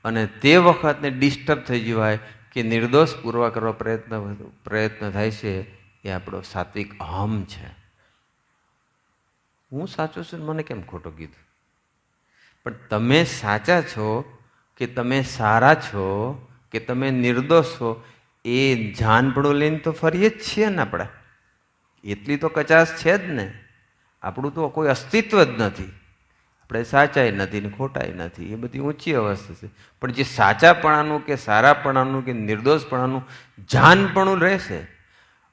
અને તે વખતને ડિસ્ટર્બ થઈ જવાય કે નિર્દોષ પુરવાર કરવા પ્રયત્ન થાય છે, એ આપણો સાત્વિક અહમ છે. હું સાચો છું મને કેમ ખોટો કીધું? પણ તમે સાચા છો કે તમે સારા છો કે તમે નિર્દોષ છો એ જાનપણું લઈને તો ફરીએ જ છીએ ને આપણે. એટલી તો કચાશ છે જ ને. આપણું તો કોઈ અસ્તિત્વ જ નથી. આપણે સાચાઈ નથી ને ખોટાઈ નથી, એ બધી ઊંચી અવસ્થા છે. પણ જે સાચાપણાનું કે સારાપણાનું કે નિર્દોષપણાનું જાનપણું રહેશે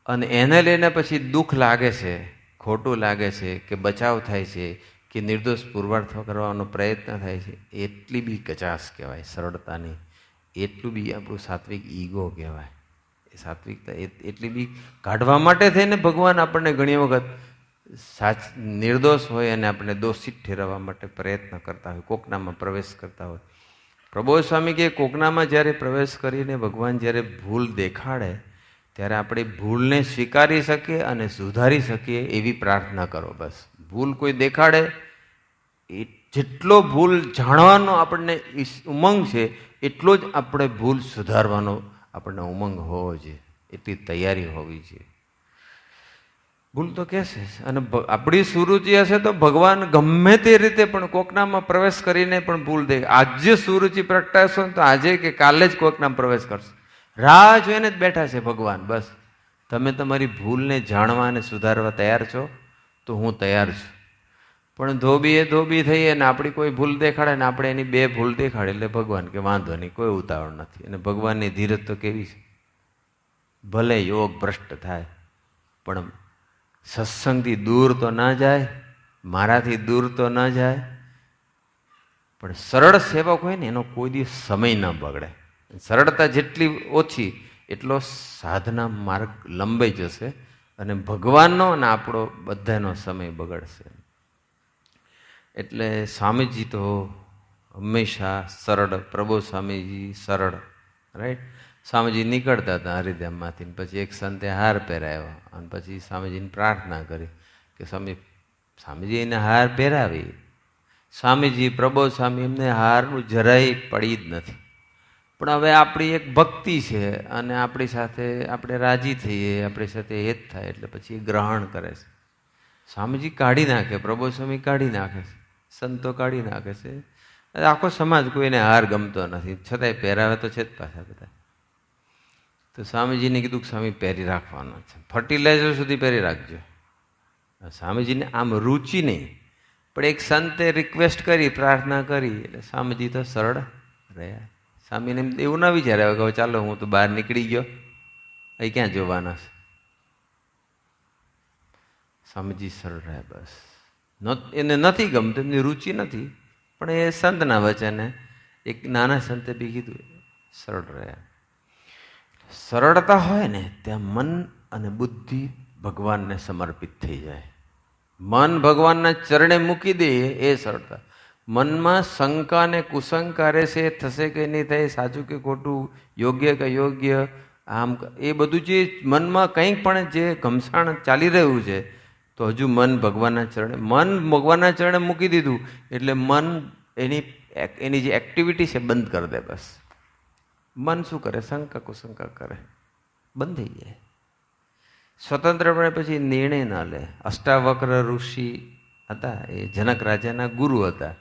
અને એને લઈને પછી દુઃખ લાગે છે, ખોટું લાગે છે કે બચાવ થાય છે કે નિર્દોષ પુરવાર કરવાનો પ્રયત્ન થાય છે, એટલી બી કચાશ કહેવાય સરળતાની, એટલું બી આપણું સાત્વિક ઈગો કહેવાય. એ સાત્વિકતા એટલી બી કાઢવા માટે થઈને ભગવાન આપણને ઘણી વખત નિર્દોષ હોય અને આપણે દોષિત ઠેરવવા માટે પ્રયત્ન કરતા હોય, કોકનામાં પ્રવેશ કરતા હોય. પ્રબોધ સ્વામી કે કોકનામાં જ્યારે પ્રવેશ કરીને ભગવાન જ્યારે ભૂલ દેખાડે ત્યારે આપણે ભૂલને સ્વીકારી શકીએ અને સુધારી શકીએ એવી પ્રાર્થના કરો. બસ ભૂલ કોઈ દેખાડે, એ જેટલો ભૂલ જાણવાનો આપણને ઉમંગ છે એટલો જ આપણે ભૂલ સુધારવાનો આપણને ઉમંગ હોવો જોઈએ, એટલી તૈયારી હોવી જોઈએ. ભૂલ તો કહેશે અને આપણી સુરુચિ હશે તો ભગવાન ગમે તે રીતે પણ કોકનામાં પ્રવેશ કરીને પણ ભૂલ દે. આજે સુરુચિ પ્રગટાશો તો આજે કે કાલે જ કોકનામાં પ્રવેશ કરશે. રાહ જોઈને જ બેઠા છે ભગવાન. બસ તમે તમારી ભૂલને જાણવા અને સુધારવા તૈયાર છો તો હું તૈયાર છું. પણ ધોબી થઈ અને આપણી કોઈ ભૂલ દેખાડે ને આપણે એની બે ભૂલ દેખાડે એટલે ભગવાન કે વાંધો નહીં, કોઈ ઉતાવળ નથી. અને ભગવાનની ધીરજ તો કેવી છે, ભલે યોગ ભ્રષ્ટ થાય પણ સત્સંગથી દૂર તો ના જાય, મારાથી દૂર તો ન જાય, પણ સરળ સેવક હોય ને એનો કોઈ દિવસ સમય ન બગડે. સરળતા જેટલી ઓછી એટલો સાધના માર્ગ લંબાઈ જશે અને ભગવાનનો અને આપણો બધાનો સમય બગડશે. એટલે સ્વામીજી તો હંમેશા સરળ, પ્રભુ સ્વામીજી સરળ, રાઈટ. સ્વામીજી નીકળતા હતા હરિધામમાંથી, પછી એક સંતે હાર પહેરાવ્યો અને પછી સ્વામીજીને પ્રાર્થના કરી કે સ્વામીજી એને હાર પહેરાવી. સ્વામીજી પ્રબોધ સ્વામી એમને હારનું જરાય પડી જ નથી. પણ હવે આપણી એક ભક્તિ છે અને આપણી સાથે આપણે રાજી થઈએ, આપણી સાથે હેત થાય એટલે પછી એ ગ્રહણ કરે છે. સ્વામીજી કાઢી નાખે, પ્રબોધ સ્વામી કાઢી નાખે છે, સંતો કાઢી નાખે છે. આખો સમાજ કોઈને હાર ગમતો નથી, છતાંય પહેરાવે તો છે જ પાછા બધા. તો સ્વામીજીને કીધું કે સ્વામી પહેરી રાખવાનો છે, ફર્ટિલાઇઝર સુધી પહેરી રાખજો. સ્વામીજીને આમ રુચિ નહીં, પણ એક સંતે રિક્વેસ્ટ કરી, પ્રાર્થના કરી એટલે સ્વામીજી તો સરળ રહ્યા. સ્વામીને એવું ના વિચાર્યા કે ચાલો હું તો બહાર નીકળી ગયો, અહીં ક્યાં જોવાના છે. સ્વામીજી સરળ રહ્યા. બસ એને નથી ગમતું, એમની રુચિ નથી, પણ એ સંતના વચને એક નાના સંતે બી કીધું, સરળ રહ્યા. સરળતા હોય ને ત્યાં મન અને બુદ્ધિ ભગવાનને સમર્પિત થઈ જાય. મન ભગવાનના ચરણે મૂકી દે એ સરળતા. મનમાં શંકા ને કુશંકા રહેશે, થશે કે નહીં થાય, સાચું કે ખોટું, યોગ્ય કે યોગ્ય, આમ એ બધું જે મનમાં કંઈક પણ જે ઘમસાણ ચાલી રહ્યું છે તો હજુ મન ભગવાનના ચરણે મૂકી દીધું એટલે મન એની જે એક્ટિવિટી છે બંધ કરી દે. બસ મન શું કરે, શંકા કુશંકા કરે, બંધ થઈ જાય. સ્વતંત્રપણે પછી નિર્ણય ના લે. અષ્ટાવક્ર ઋષિ હતા, એ જનક રાજાના ગુરુ હતા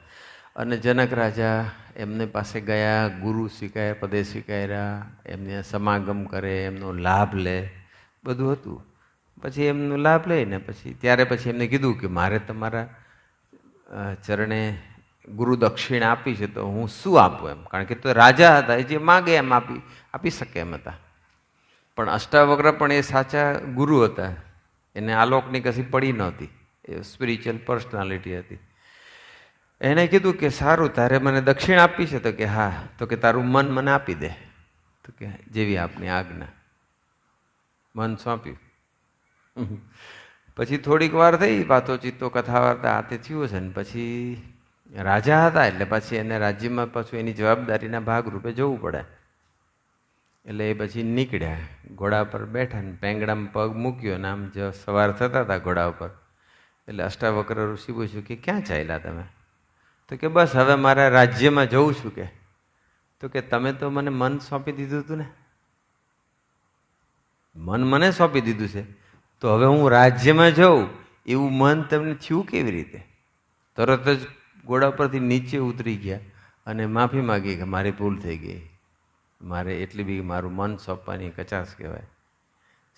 અને જનક રાજા એમને પાસે ગયા, ગુરુ સ્વીકાર્યા, પદે સ્વીકાર્યા, એમને સમાગમ કરે, એમનો લાભ લે, બધું હતું. પછી એમનો લાભ લઈને ત્યારે એમને કીધું કે મારે તમારા ચરણે ગુરુ દક્ષિણ આપી છે તો હું શું આપું એમ, કારણ કે તો રાજા હતા, એ જે માગે એમ આપી શકે એમ હતા. પણ અષ્ટાવક્ર પણ એ સાચા ગુરુ હતા, એને આલોકની કશી પડી નહોતી, એ સ્પિરિચ્યુઅલ પર્સનાલિટી હતી. એને કીધું કે સારું તારે મને દક્ષિણ આપી છે, તો કે હા. તો કે તારું મન મને આપી દે, તો કે જેવી આપની આજ્ઞા. મન સોંપ્યું. પછી થોડીક વાર થઈ વાતો ચીતો કથા વાર્તા આ તે થયું છે ને પછી રાજા હતા એટલે પછી એને રાજ્યમાં પાછું એની જવાબદારીના ભાગરૂપે જવું પડે. એટલે એ પછી નીકળ્યા, ઘોડા પર બેઠા ને પેંગડામાં પગ મૂક્યો ને આમ સવાર થતા હતા ઘોડા ઉપર. એટલે અષ્ટાવક્ર ઋષિ પૂછ્યું કે ક્યાં ચાલ્યા તમે? તો કે બસ હવે મારા રાજ્યમાં જવું છું કે. તો કે તમે તો મને મન સોંપી દીધું હતું ને, મન મને સોંપી દીધું છે, તો હવે હું રાજ્યમાં જાઉં એવું મન તમને થયું કેવી રીતે? તરત જ ઘોડા પરથી નીચે ઉતરી ગયા અને માફી માગી કે મારી ભૂલ થઈ ગઈ, મારે એટલી બી મારું મન સોંપવાની કચાશ કહેવાય.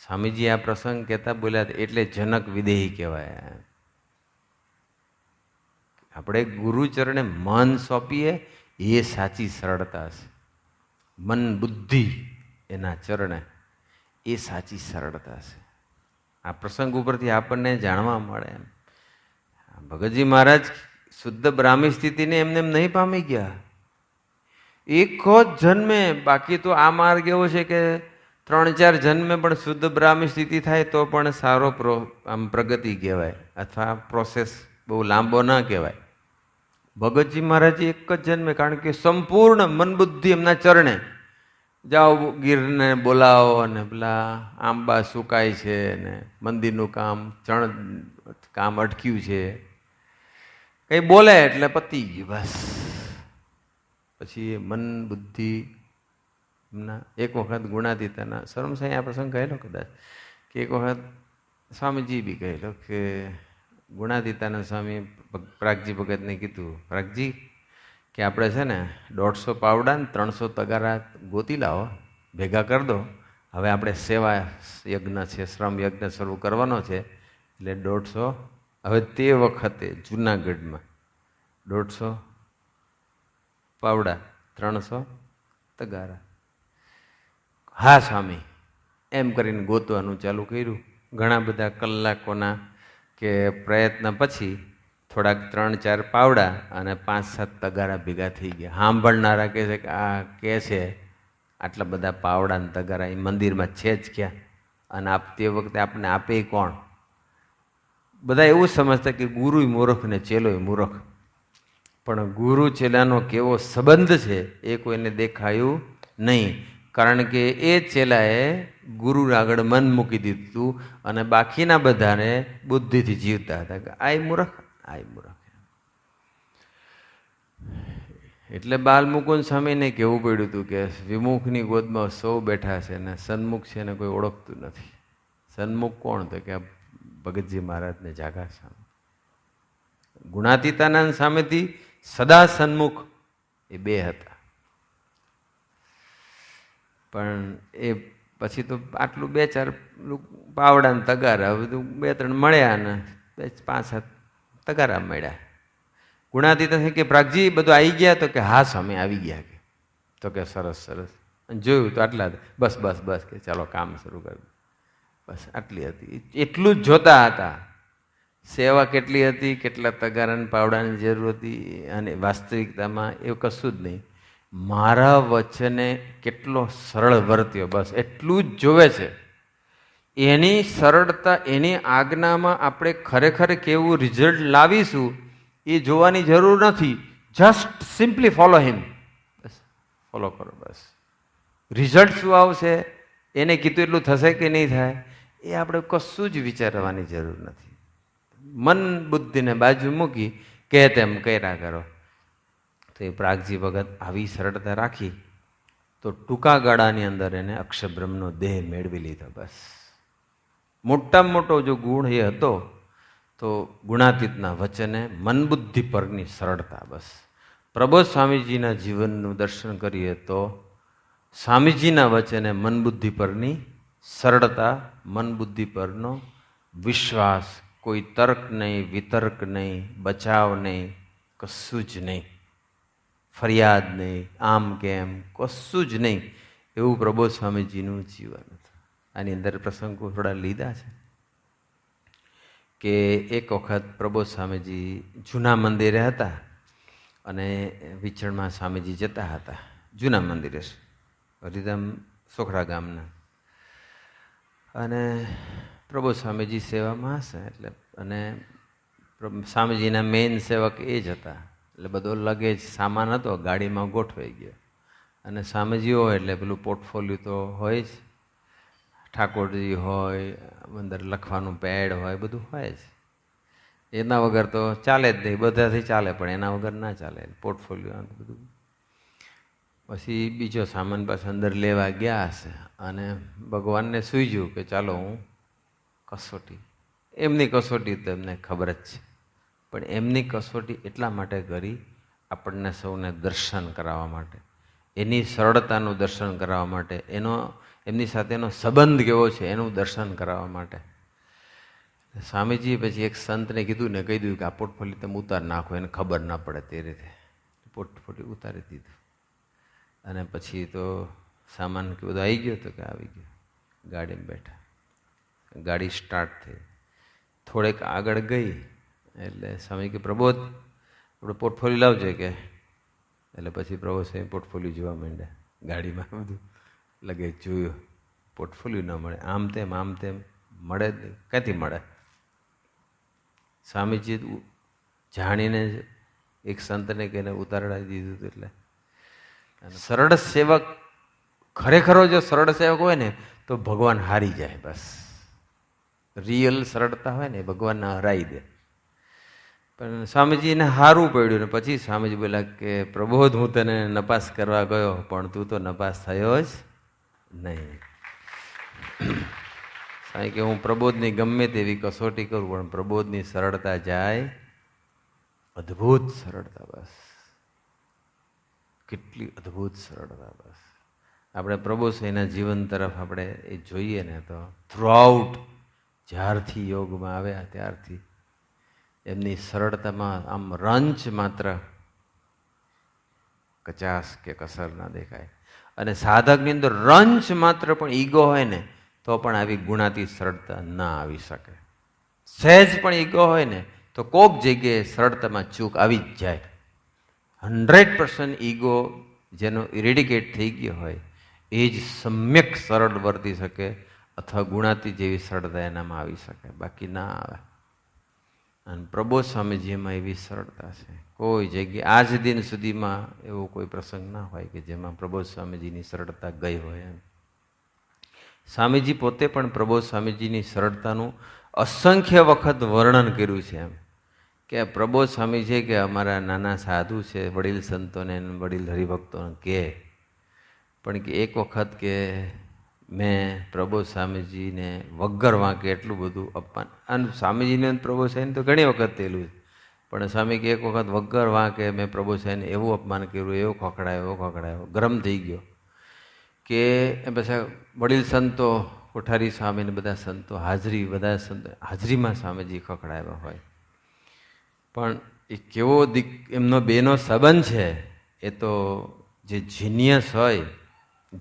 સ્વામીજી આ પ્રસંગ કહેતા બોલ્યા એટલે જનક વિદેહી કહેવાય. આપણે ગુરુચરણે મન સોંપીએ એ સાચી સરળતા છે. મન બુદ્ધિ એના ચરણે એ સાચી સરળતા છે. આ પ્રસંગ ઉપરથી આપણને જાણવા મળે. એમ ભગતજી મહારાજ શુદ્ધ બ્રાહ્મી સ્થિતિને એમને એમ નહીં પામી ગયા. એક જ જન્મે, બાકી તો આ માર્ગ એવો છે કે 3-4 જન્મે પણ શુદ્ધ બ્રાહ્મી સ્થિતિ થાય તો પણ સારો આમ પ્રગતિ કહેવાય, અથવા પ્રોસેસ બહુ લાંબો ના કહેવાય. ભગતજી મહારાજ એક જ જન્મે, કારણ કે સંપૂર્ણ મન બુદ્ધિ એમના ચરણે. જાઓ ગીરને બોલાવો અને પેલા આંબા સુકાય છે ને મંદિરનું કામ અટક્યું છે, કંઈ બોલે એટલે પતી ગયું બસ. પછી મન બુદ્ધિ એમના એક વખત ગુણાતીતાના શરમસાઈ આ પ્રસંગ કહેલો કદાચ, કે એક વખત સ્વામીજી બી કહેલો કે ગુણાતીતાના સ્વામી પ્રાગજી ભગતને કીધું, પ્રાગજી કે આપણે છે ને 150 પાવડા ને 300 તગારા ગોતી લાવો, ભેગા કરી દો. હવે આપણે સેવા યજ્ઞ છે, શ્રમ યજ્ઞ શરૂ કરવાનો છે, એટલે 150. હવે તે વખતે જૂનાગઢમાં 150 પાવડા 300 તગારા. હા સ્વામી, એમ કરીને ગોતવાનું ચાલુ કર્યું. ઘણા બધા કલાકોના કે પ્રયત્ન પછી થોડાક 3-4 પાવડા અને 5-7 તગારા ભેગા થઈ ગયા. સાંભળનારા કહે છે કે આ કહે છે આટલા બધા પાવડા ને તગારા એ મંદિરમાં છે જ ક્યાં, અને તે વખતે આપણને આપે કોણ? બધા એવું સમજતા કે ગુરુ મૂર્ખ ને ચેલો મૂર્ખ. પણ ગુરુ ચેલાનો કેવો સંબંધ છે એ કોઈને દેખાયું નહીં, કારણ કે એ ચેલાએ ગુરુ આગળ મન મૂકી દીધું અને બાકીના બધાને બુદ્ધિથી જીવતા હતા કે આય મૂર્ખ, આય મૂર્ખ. એટલે બાલમુકુંદ સ્વામીને કહેવું પડ્યું હતું કે વિમુખની ગોદમાં સૌ બેઠા છે ને સન્મુખ છે ને કોઈ ઓળખતું નથી. સન્મુખ કોણ? તો કે ભગતજી મહારાજને જાગા સામે. ગુણાતીતાનંદ સામેથી સદા સન્મુખ એ બે હતા. પણ એ પછી તો આટલું 2-4 પાવડા ને તગારા બધું 2-3 મળ્યા ને 5-7 તગારા મળ્યા. ગુણાતીતા કે પ્રાગજી બધું આવી ગયા? તો કે હા સ્વામી આવી ગયા. કે તો કે સરસ સરસ. અને જોયું તો આટલા બસ બસ બસ કે ચાલો કામ શરૂ કરી. બસ આટલી હતી, એટલું જ જોતા હતા. સેવા કેટલી હતી, કેટલા તગારાને પાવડાની જરૂર હતી, અને વાસ્તવિકતામાં એવું કશું જ નહીં. મારા વચને કેટલો સરળ વર્ત્યો, બસ એટલું જ જોવે છે. એની સરળતા, એની આજ્ઞામાં આપણે ખરેખર કેવું રિઝલ્ટ લાવીશું એ જોવાની જરૂર નથી. જસ્ટ સિમ્પલી ફોલો હિમ, બસ ફોલો કરો. બસ રિઝલ્ટ શું આવશે, એને કીધું એટલું થશે કે નહીં થાય, એ આપણે કશું જ વિચારવાની જરૂર નથી. મન બુદ્ધિને બાજુ મૂકી કે તેમ કર્યા કરો. તો એ પ્રાગજી ભગત આવી સરળતા રાખી તો ટૂંકા ગાળાની અંદર એને અક્ષરબ્રહ્મનો દેહ મેળવી લીધો. બસ મોટામાં મોટો જો ગુણ એ હતો તો ગુણાતીતના વચને મનબુદ્ધિ પરની સરળતા. બસ પ્રબોધ સ્વામીજીના જીવનનું દર્શન કરીએ તો સ્વામીજીના વચને મનબુદ્ધિ પરની સરળતા, મનબુદ્ધિ પરનો વિશ્વાસ, કોઈ તર્ક નહીં, વિતર્ક નહીં, બચાવ નહીં, કશું જ નહીં, ફરિયાદ નહીં, આમ કેમ કશું જ નહીં, એવું પ્રબોધ સ્વામીજીનું જીવન હતું. આની અંદર પ્રસંગો થોડા લીધા છે કે એક વખત પ્રબોધ સ્વામીજી જૂના મંદિરે હતા અને વિચરણમાં સ્વામીજી જતા હતા જૂના મંદિરે, હરિધામ સોખડા ગામના. અને પ્રબોધ સ્વામીજી સેવામાં હશે એટલે, અને સ્વામીજીના મેઇન સેવક એ જ હતા. એટલે બધો લગેજ સામાન હતો ગાડીમાં ગોઠવાઈ ગયો. અને સ્વામીજી હોય એટલે પેલું પોર્ટફોલિયો તો હોય જ, ઠાકોરજી હોય, અંદર લખવાનું પેડ હોય, બધું હોય જ. એના વગર તો ચાલે જ નહીં, બધાથી ચાલે પણ એના વગર ના ચાલે. પોર્ટફોલિયો બધું. પછી બીજો સામાન પાછો અંદર લેવા ગયા હશે અને ભગવાનને સૂઝ્યું કે ચાલો હું કસોટી. એમની કસોટી તો એમને ખબર જ છે, પણ એમની કસોટી એટલા માટે કરી આપણને સૌને દર્શન કરાવવા માટે, એની સરળતાનું દર્શન કરાવવા માટે, એનો એમની સાથેનો સંબંધ કેવો છે એનું દર્શન કરાવવા માટે. સ્વામીજીએ પછી એક સંતને કીધું ને કહી દીધું કે આ પોર્ટફોલિયો તમે ઉતાર નાખો, એને ખબર ના પડે તે રીતે પોર્ટફોલિયો ઉતારી દીધું. અને પછી તો સામાન કે બધું આવી ગયો તો કે આવી ગયો. ગાડીમાં બેઠા, ગાડી સ્ટાર્ટ થઈ, થોડેક આગળ ગઈ એટલે સ્વામી કે પ્રબોધ આપણે પોર્ટફોલિયો લાવજે કે. એટલે પછી પ્રભુ સાહેબ પોર્ટફોલિયો જોવા માંડ્યા ગાડીમાં, બધું લગે જોયું, પોર્ટફોલિયો ન મળે, આમ તેમ મળે જ નહીં. ક્યાંથી મળે? સ્વામીજી જાણીને એક સંતને કહીને ઉતારડાવી દીધું હતું. એટલે સરળ સેવક, ખરેખરો જો સરળ સેવક હોય ને તો ભગવાન હારી જાય. બસ રિયલ સરળતા હોય ને ભગવાનને હરાઈ દે. પણ સ્વામીજીને હારું પડ્યું ને પછી સ્વામીજી બોલ્યા કે પ્રબોધ, હું તને નપાસ કરવા ગયો પણ તું તો નપાસ થયો જ નહીં. સ્વામી કે હું પ્રબોધની ગમે તેવી કસોટી કરું પણ પ્રબોધની સરળતા જાય, અદ્ભુત સરળતા. બસ કેટલી અદ્ભુત સરળતા. બસ આપણે પ્રબોધ એના જીવન તરફ આપણે એ જોઈએ ને તો થ્રુઆઉટ જ્યારથી યોગમાં આવ્યા ત્યારથી એમની સરળતામાં આમ રંચ માત્ર કચાસ કે કસર ના દેખાય. અને સાધકની અંદર રંચ માત્ર પણ ઈગો હોય ને તો પણ આવી ગુણાતી સરળતા ના આવી શકે. સહેજ પણ ઈગો હોય ને તો કોક જગ્યાએ સરળતામાં ચૂક આવી જ જાય. 100% ઈગો જેનો ઇરેડિકેટ થઈ ગયો હોય એ જ સમ્યક સરળ વર્તી શકે અથવા ગુણાતી જેવી સરળતા એનામાં આવી શકે, બાકી ના આવે. અને પ્રબોધ સ્વામીજીમાં એવી સરળતા છે. કોઈ જગ્યાએ આજ દિન સુધીમાં એવો કોઈ પ્રસંગ ના હોય કે જેમાં પ્રબોધ સ્વામીજીની સરળતા ગઈ હોય. એમ સ્વામીજી પોતે પણ પ્રબોધ સ્વામીજીની સરળતાનું અસંખ્ય વખત વર્ણન કર્યું છે. એમ કે પ્રબોધ સ્વામી છે કે અમારા નાના સાધુ છે, વડીલ સંતોને વડીલ હરિભક્તોને કહે, પણ કે એક વખત કે મેં પ્રબોધ સ્વામીજીને વગર વાંકે એટલું બધું અપમાન, અને સ્વામીજીને પ્રબોધ સાહેબને તો ઘણી વખત થયેલું છે, પણ સ્વામી કે એક વખત વગર વાંકે મેં પ્રબોધ સાહેબને એવું અપમાન કર્યું, એવો ખખડાયો, ગરમ થઈ ગયો કે પછી વડીલ સંતો, કોઠારી સ્વામીને બધા સંતો હાજરીમાં સ્વામીજી ખખડાવ્યા હોય. પણ એ કેવો એમનો બેનો સંબંધ છે એ તો જે જીનિયસ હોય,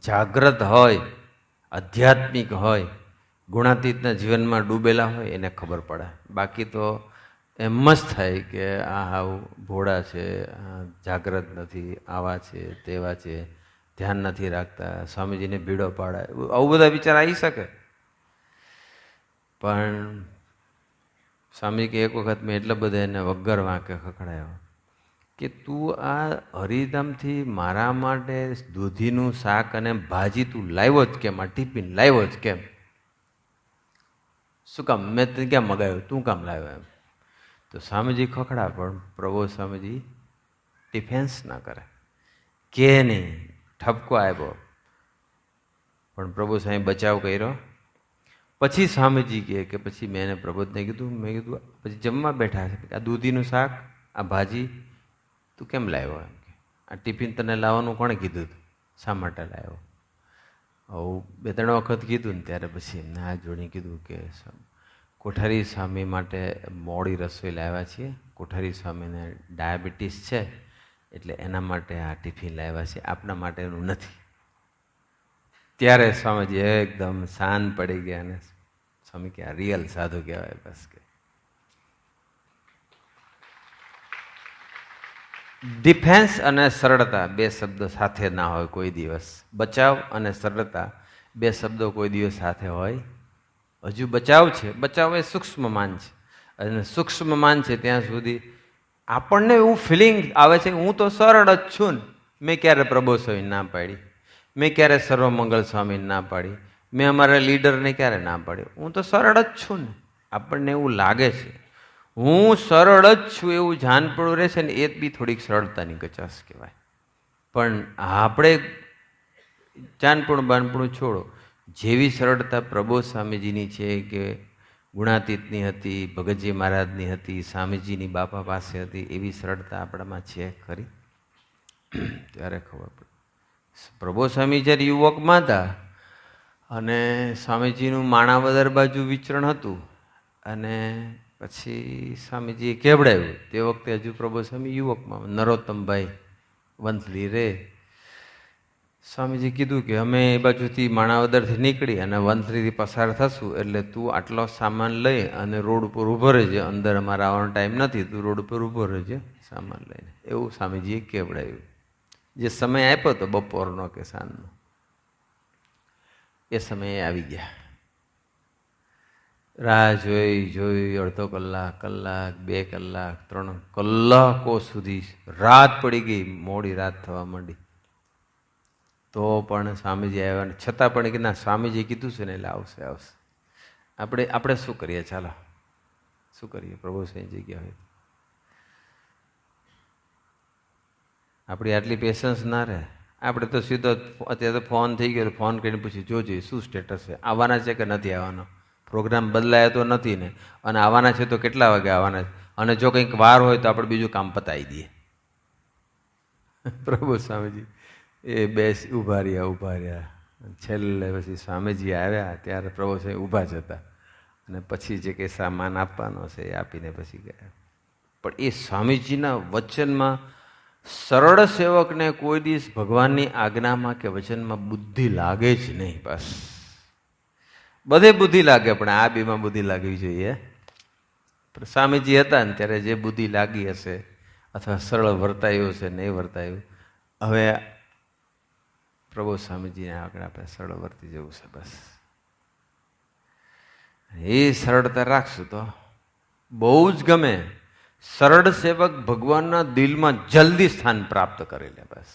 જાગ્રત હોય, આધ્યાત્મિક હોય, ગુણાતીતના જીવનમાં ડૂબેલા હોય એને ખબર પડે. બાકી તો એમ જ થાય કે આ આવું ભોળા છે, જાગ્રત નથી, આવા છે, તેવા છે, ધ્યાન નથી રાખતા, સ્વામીજીને ભીડો પાડાય, આવું બધા વિચાર આવી શકે. પણ સ્વામી કે એક વખત મેં એટલા બધા એને વગર વાંકે ખખડાયો કે તું આ હરિધામથી મારા માટે દૂધીનું શાક અને ભાજી તું લાવ્યો જ કેમ? આ ટિફિન લાવ્યો જ કેમ? શું કામ? મેં તને ક્યાં મગાવ્યું? તું કામ લાવ્યો? એમ તો સ્વામીજી ખખડા, પણ પ્રબોધ સ્વામીજી ડિફેન્સ ના કરે, કે નહીં, ઠપકો આવ્યો, પણ પ્રભુ સાહેબ બચાવ કર્યો. પછી સ્વામીજી કહે કે પછી મેં એને પ્રબોધને કીધું, મેં કીધું પછી જમવા બેઠા છે, આ દૂધીનું શાક, આ ભાજી તું કેમ લાવ્યો? એમ કે આ ટિફિન તને લાવવાનું કોણે કીધું હતું? શા માટે લાવ્યો? આવું 2-3 વખત કીધું ને ત્યારે પછી એમને હાથ જોડી કીધું કે કોઠારી સ્વામી માટે મોડી રસોઈ લાવ્યા છીએ, કોઠારી સ્વામીને ડાયાબિટીસ છે એટલે એના માટે આ ટિફિન લાવ્યા છે, આપના માટેનું નથી. ત્યારે સ્વામીજી એકદમ શાંત પડી ગયા અને સ્વામી કે આ રિયલ સાધુ કહેવાય. બસ કે ડિફેન્સ અને સરળતા 2 શબ્દો સાથે ના હોય કોઈ દિવસ. બચાવ અને સરળતા 2 શબ્દો કોઈ દિવસ સાથે હોય. હજુ બચાવ છે, બચાવ એ સૂક્ષ્મ માન છે, અને સૂક્ષ્મ માન છે ત્યાં સુધી આપણને એવું ફિલિંગ આવે છે કે હું તો સરળ જ છું ને. મેં ક્યારે પ્રબોધ સ્વામી ના પાડી? મેં ક્યારે સર્વમંગલ સ્વામીને ના પાડી? મેં અમારા લીડરને ક્યારે ના પાડી? હું તો સરળ જ છું ને. આપણને એવું લાગે છે. હું સરળ જ છું એવું જાનપણું રહેશે ને એ બી થોડીક સરળતાની કચાશ કહેવાય. પણ આપણે જાનપણું બાનપણું છોડો, જેવી સરળતા પ્રબોધ સ્વામીજીની છે કે ગુણાતીતની હતી, ભગતજી મહારાજની હતી, સ્વામીજીની બાપા પાસે હતી, એવી સરળતા આપણામાં છે ખરી? ત્યારે ખબર પડે. પ્રબોધ સ્વામી જ્યારે યુવકમાં હતા અને સ્વામીજીનું માણાવદર બાજુ વિચરણ હતું અને પછી સ્વામીજીએ કેવડાવ્યું. તે વખતે હજુ પ્રભુ સ્વામી યુવકમાં નરોત્તમભાઈ વંથલી રે. સ્વામીજી કીધું કે અમે એ બાજુથી માણાવદરથી નીકળી અને વંથલીથી પસાર થશું, એટલે તું આટલો સામાન લઈ અને રોડ ઉપર ઊભો રહેજે, અંદર અમારે આવવાનો ટાઈમ નથી, તું રોડ ઉપર ઊભો રહેજે સામાન લઈને. એવું સ્વામીજીએ કેવડાવ્યું. જે સમય આપ્યો હતો બપોરનો કે સાંજનો, એ સમયે આવી ગયા. રાહ જોઈ જોઈ અડધો કલાક, કલાક, 2 કલાક, 3 કલાકો સુધી રાત પડી ગઈ, મોડી રાત થવા માંડી. તો પણ સ્વામીજી આવ્યા, છતાં પણ કે ના, સ્વામીજી કીધું છે ને એટલે આવશે આવશે. આપણે શું કરીએ? ચાલો શું કરીએ? પ્રભુ સાંઈ જગ્યા હોય આપણી આટલી પેશન્સ ના રહે. આપણે તો સીધો અત્યારે તો ફોન થઈ ગયો, ફોન કરીને પૂછી જોજે શું સ્ટેટસ છે, આવવાના છે કે નથી આવવાનો, પ્રોગ્રામ બદલાયો તો નથી ને, અને આવવાના છે તો કેટલા વાગે આવવાના છે, અને જો કંઈક વાર હોય તો આપણે બીજું કામ પતાવી દઈએ. પ્રભુ સ્વામીજી એ બેસ ઊભા રહ્યા. છેલ્લે પછી સ્વામીજી આવ્યા ત્યારે પ્રભુ સ્વામી ઊભા જ હતા, અને પછી જે કંઈ સામાન આપવાનો છે એ આપીને પછી ગયા. પણ એ સ્વામીજીના વચનમાં સરળ સેવકને કોઈ દિવસ ભગવાનની આજ્ઞામાં કે વચનમાં બુદ્ધિ લાગે જ નહીં. બસ બધે બુદ્ધિ લાગે, પણ આ બેમાં બુદ્ધિ લાગવી જોઈએ. સ્વામીજી હતા ને ત્યારે જે બુદ્ધિ લાગી હશે અથવા સરળ વર્તાયું હશે, નહીં વર્તાયું, હવે પ્રભુ સ્વામીજીને આગળ આપણે સરળ વર્તી જવું છે. બસ એ સરળતા રાખશું તો બહુ જ ગમે. સરળ સેવક ભગવાનના દિલમાં જલ્દી સ્થાન પ્રાપ્ત કરી લે. બસ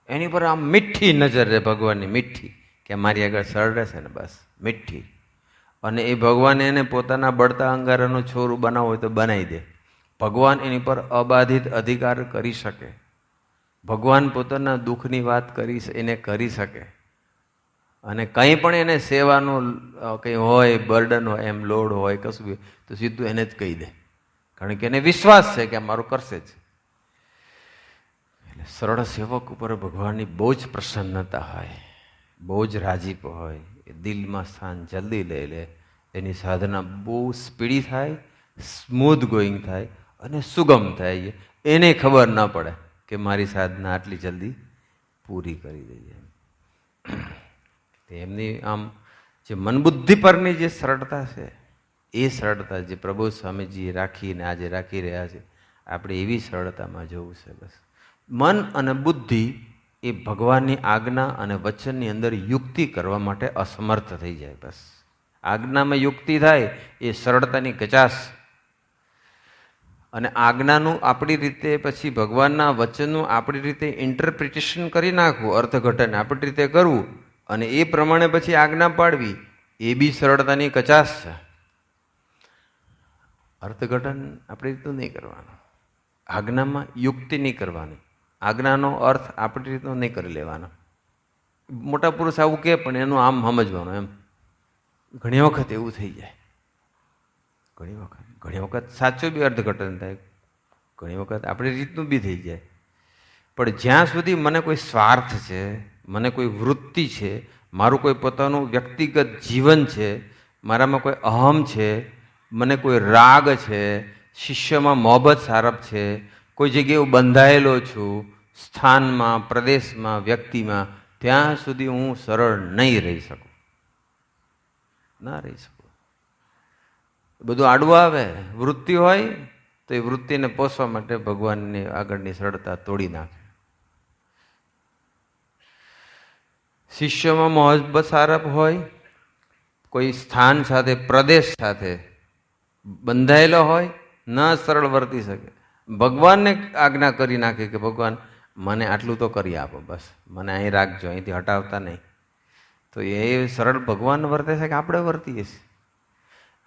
એની પર આમ મીઠી નજર રહે, ભગવાનની મીઠી, કે મારી આગળ સરળ રહેશે ને, બસ મીઠી. અને એ ભગવાન એને પોતાના બળતા અંગારાનું છોરું બનાવવું હોય તો બનાવી દે. ભગવાન એની પર અબાધિત અધિકાર કરી શકે. ભગવાન પોતાના દુઃખની વાત એને કરી શકે. અને કંઈ પણ એને સેવાનું કંઈ હોય, બર્ડન હોય, એમ લોડ હોય, કશું બી, તો સીધું એને જ કહી દે, કારણ કે એને વિશ્વાસ છે કે આ મારું કરશે જ. એટલે સરળ સેવક ઉપર ભગવાનની બહુ જ પ્રસન્નતા હોય, બહુ જ રાજીપો હોય, એ દિલમાં સ્થાન જલ્દી લઈ લે. એની સાધના બહુ સ્પીડી થાય, સ્મૂથ ગોઈંગ થાય અને સુગમ થાય. એને ખબર ન પડે કે મારી સાધના આટલી જલ્દી પૂરી કરી દઈએ. એમની આમ જે મનબુદ્ધિ પરની જે સરળતા છે, એ સરળતા જે પ્રભુ સ્વામીજીએ રાખીને આજે રાખી રહ્યા છે, આપણે એવી સરળતામાં જવું છે. બસ મન અને બુદ્ધિ એ ભગવાનની આજ્ઞા અને વચનની અંદર યુક્તિ કરવા માટે અસમર્થ થઈ જાય. બસ આજ્ઞામાં યુક્તિ થાય એ સરળતાની કચાશ, અને આજ્ઞાનું આપણી રીતે પછી ભગવાનના વચનનું આપણી રીતે ઇન્ટરપ્રિટેશન કરી નાખવું, અર્થઘટન આપણી રીતે કરવું અને એ પ્રમાણે પછી આજ્ઞા પાડવી, એ બી સરળતાની કચાશ છે. અર્થઘટન આપણી રીતનું નહીં કરવાનું, આજ્ઞામાં યુક્તિ નહીં કરવાની, આજ્ઞાનો અર્થ આપણી રીતનો નહીં કરી લેવાનો. મોટા પુરુષ આવું કહે પણ એનું આમ સમજવાનું. એમ ઘણી વખત એવું થઈ જાય, ઘણી વખત સાચું બી અર્થઘટન થાય, ઘણી વખત આપણી રીતનું બી થઈ જાય. પણ જ્યાં સુધી મને કોઈ સ્વાર્થ છે, મને કોઈ વૃત્તિ છે, મારું કોઈ પોતાનું વ્યક્તિગત જીવન છે, મારામાં કોઈ અહમ છે, મને કોઈ રાગ છે, શિષ્યમાં મોહબ્બત સારપ છે, કોઈ જગ્યાએ હું બંધાયેલો છું, સ્થાનમાં, પ્રદેશમાં, વ્યક્તિમાં, ત્યાં સુધી હું સરળ નહીં રહી શકું, ના રહી શકું. બધું આડું આવે. વૃત્તિ હોય તો એ વૃત્તિને પોષવા માટે ભગવાનની આગળની સરળતા તોડી નાખે. શિષ્યમાં મોહબ્બત સારપ હોય, કોઈ સ્થાન સાથે, પ્રદેશ સાથે બંધાયેલો હોય, ન સરળ વર્તી શકે. ભગવાનને આજ્ઞા કરી નાખે કે ભગવાન મને આટલું તો કરી આપો, બસ મને અહીં રાખજો, અહીંથી હટાવતા નહીં. તો એ સરળ ભગવાન વર્તે છે કે આપણે વર્તીએ છીએ?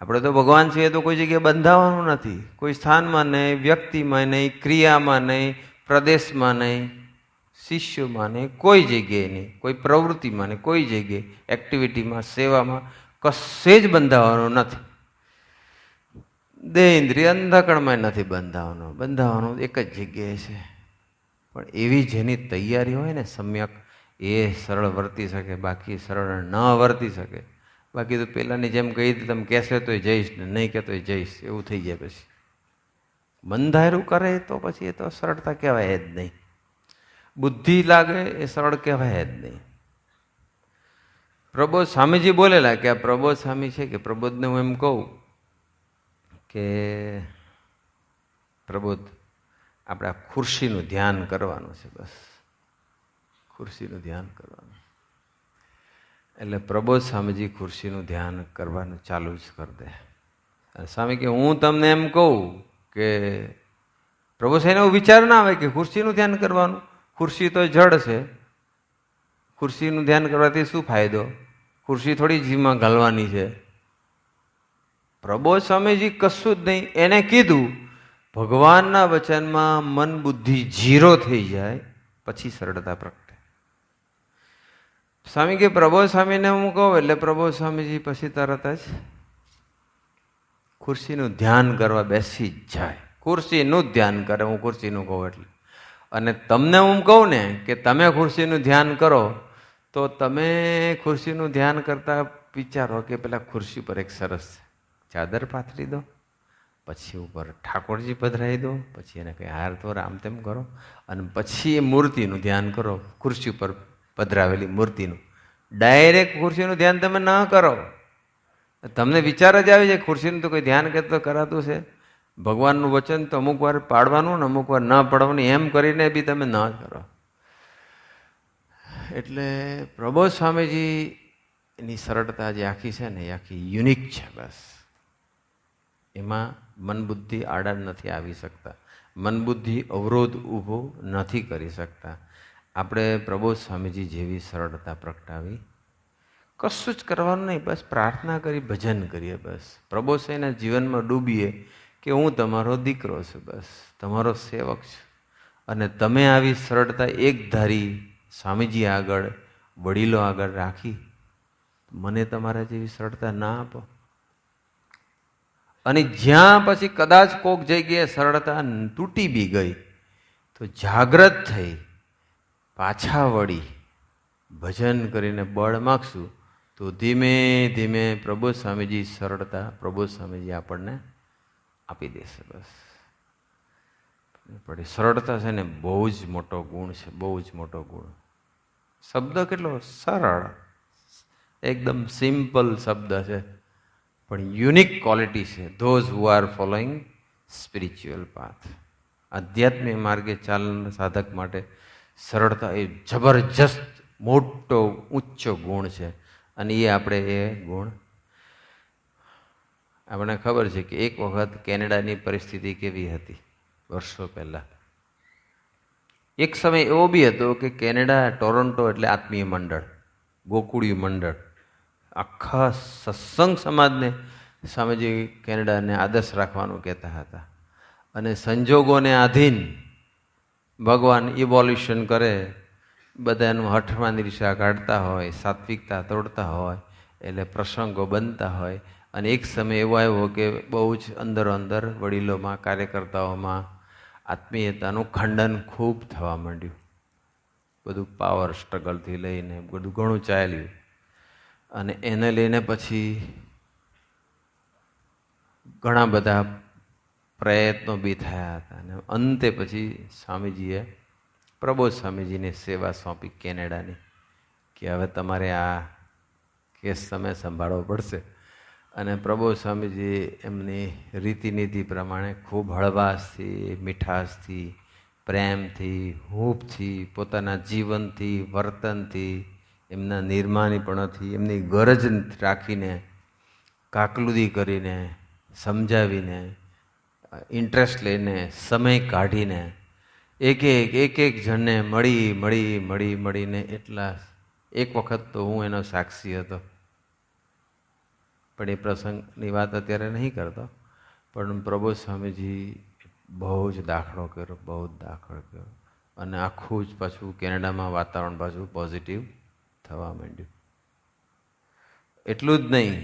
આપણે તો ભગવાન છીએ તો કોઈ જગ્યાએ બંધાવાનું નથી, કોઈ સ્થાનમાં નહીં, વ્યક્તિમાં નહીં, ક્રિયામાં નહીં, પ્રદેશમાં નહીં, શિષ્યમાં નહીં, કોઈ જગ્યાએ નહીં, કોઈ પ્રવૃત્તિમાં નહીં, કોઈ જગ્યાએ એક્ટિવિટીમાં, સેવામાં કશે જ બંધાવાનું નથી. દેહ ઇન્દ્રિય અંધકરણમાં નથી બંધાવાનું એક જ જગ્યાએ છે. પણ એવી જેની તૈયારી હોય ને સમ્યક, એ સરળ વર્તી શકે, બાકી સરળ ન વર્તી શકે. બાકી તો પેલાની જેમ કહી દે તમે કહેશે તોય જઈશ ને નહીં કહેતોય જઈશ એવું થઈ જાય. પછી મન ધાર્યું કરે તો પછી એ તો સરળતા કહેવાય જ નહીં. બુદ્ધિ લાગે એ સરળ કહેવાય જ નહીં. પ્રબોધ સ્વામીજી બોલેલા કે આ પ્રબોધ સ્વામી છે કે પ્રબોધને હું એમ કહું કે પ્રબોધ આપણે આ ખુરશીનું ધ્યાન કરવાનું છે, બસ ખુરશીનું ધ્યાન કરવાનું. એટલે પ્રબોધ સ્વામીજી ખુરશીનું ધ્યાન કરવાનું ચાલુ જ કરી દે. અને સ્વામી કે હું તમને એમ કહું કે પ્રભુ સાહેબ એવો વિચાર ના આવે કે ખુરશીનું ધ્યાન કરવાનું, ખુરશી તો જડ છે, ખુરશીનું ધ્યાન કરવાથી શું ફાયદો, ખુરશી થોડી જીવમાં ઘાલવાની છે. પ્રબોધ સ્વામીજી કશું જ નહીં, એને કીધું ભગવાનના વચનમાં મન બુદ્ધિ 0 થઈ જાય પછી સરળતા પ્રગટે. સ્વામી કે પ્રબોધ સ્વામીને હું કહું એટલે પ્રબોધ સ્વામીજી પછી તરત જ ખુરશીનું ધ્યાન કરવા બેસી જ જાય. ખુરશીનું જ ધ્યાન કરે, હું ખુરશીનું કહું એટલે. અને તમને હું કહું ને કે તમે ખુરશીનું ધ્યાન કરો તો તમે ખુરશીનું ધ્યાન કરતા વિચારો કે પેલા ખુરશી પર એક સરસ ચાદર પાથરી દો, પછી ઉપર ઠાકોરજી પધરાવી દો, પછી એને કંઈ હાર તોર આમ તેમ કરો, અને પછી એ મૂર્તિનું ધ્યાન કરો, ખુરશી ઉપર પધરાવેલી મૂર્તિનું. ડાયરેક્ટ ખુરશીનું ધ્યાન તમે ન કરો. તમને વિચાર જ આવી જાય ખુરશીનું તો કોઈ ધ્યાન કરતો કરાતું છે. ભગવાનનું વચન તો અમુક વાર પાડવાનું ને અમુક વાર ન પાડવાનું, એમ કરીને બી તમે ન કરો. એટલે પ્રબોધ સ્વામીજી એની સરળતા જે આખી છે ને એ આખી યુનિક છે. બસ એમાં મન બુદ્ધિ આડા નથી આવી શકતા, મન બુદ્ધિ અવરોધ ઊભો નથી કરી શકતા. આપણે પ્રબોધ સ્વામીજી જેવી સરળતા પ્રગટાવી, કશું જ કરવાનું નહીં, બસ પ્રાર્થના કરી ભજન કરીએ. બસ પ્રબોધ સ્વામીના જીવનમાં ડૂબીએ કે હું તમારો દીકરો છું, બસ તમારો સેવક છું, અને તમે આવી સરળતા એક ધારી સ્વામીજી આગળ વડીલો આગળ રાખી મને તમારા જેવી સરળતા ના આપો. અને જ્યાં પછી કદાચ કોક જગ્યાએ સરળતા તૂટી બી ગઈ તો જાગ્રત થઈ પાછા વળી ભજન કરીને બળ માગશું તો ધીમે ધીમે પ્રબોધ સ્વામીજી સરળતા પ્રબોધ સ્વામીજી આપણને આપી દેશે. બસ પણ સરળતા છે ને બહુ જ મોટો ગુણ છે, બહુ જ મોટો ગુણ. શબ્દ કેટલો સરળ, એકદમ સિમ્પલ શબ્દ છે, પણ યુનિક ક્વોલિટી છે. Those who are following spiritual path, આધ્યાત્મિક માર્ગે ચાલનાર સાધક માટે સરળતા એ જબરજસ્ત મોટો ઊંચો ગુણ છે. અને એ આપણે એ ગુણ આપણને ખબર છે કે એક વખત કેનેડાની પરિસ્થિતિ કેવી હતી વર્ષો પહેલાં. એક સમય એવો બી હતો કે કેનેડા ટોરોન્ટો એટલે આત્મીય મંડળ, ગોકુળિયું મંડળ, આખા સત્સંગ સમાજને સ્વામીજી કેનેડાને આદર્શ રાખવાનું કહેતા હતા. અને સંજોગોને આધીન ભગવાન ઇવોલ્યુશન કરે, બધાનું હઠમાં દિશા કાઢતા હોય, સાત્વિકતા તોડતા હોય, એટલે પ્રસંગો બનતા હોય. અને એક સમય એવો આવ્યો કે બહુ જ અંદરો અંદર વડીલોમાં કાર્યકર્તાઓમાં આત્મીયતાનું ખંડન ખૂબ થવા માંડ્યું. બધું પાવર સ્ટ્રગલથી લઈને બધું ઘણું ચાલ્યું. અને એને લઈને પછી ઘણા બધા પ્રયત્નો બી થયા હતા. અને અંતે પછી સ્વામીજીએ પ્રબોધ સ્વામીજીને સેવા સોંપી કેનેડાની કે હવે તમારે આ કેસ તમે સંભાળવો પડશે. અને પ્રબોધ સ્વામીજી એમની રીતિનીતિ પ્રમાણે ખૂબ હળવાશથી, મીઠાશથી, પ્રેમથી, હૂંફથી, પોતાના જીવનથી, વર્તનથી, એમના નિર્માણીપણથી, એમની ગરજ રાખીને, કાકલુદી કરીને, સમજાવીને, ઇન્ટરેસ્ટ લઈને, સમય કાઢીને એક જણને મળીને એટલા. એક વખત તો હું એનો સાક્ષી હતો, પણ એ પ્રસંગની વાત અત્યારે નહીં કરતો. પણ પ્રબોધ સ્વામીજી બહુ જ દાખલો કર્યો, બહુ જ દાખલો કર્યો. અને આખું જ પાછું કેનેડામાં વાતાવરણ પાછું પોઝિટિવ થવા માંડ્યું. એટલું જ નહીં,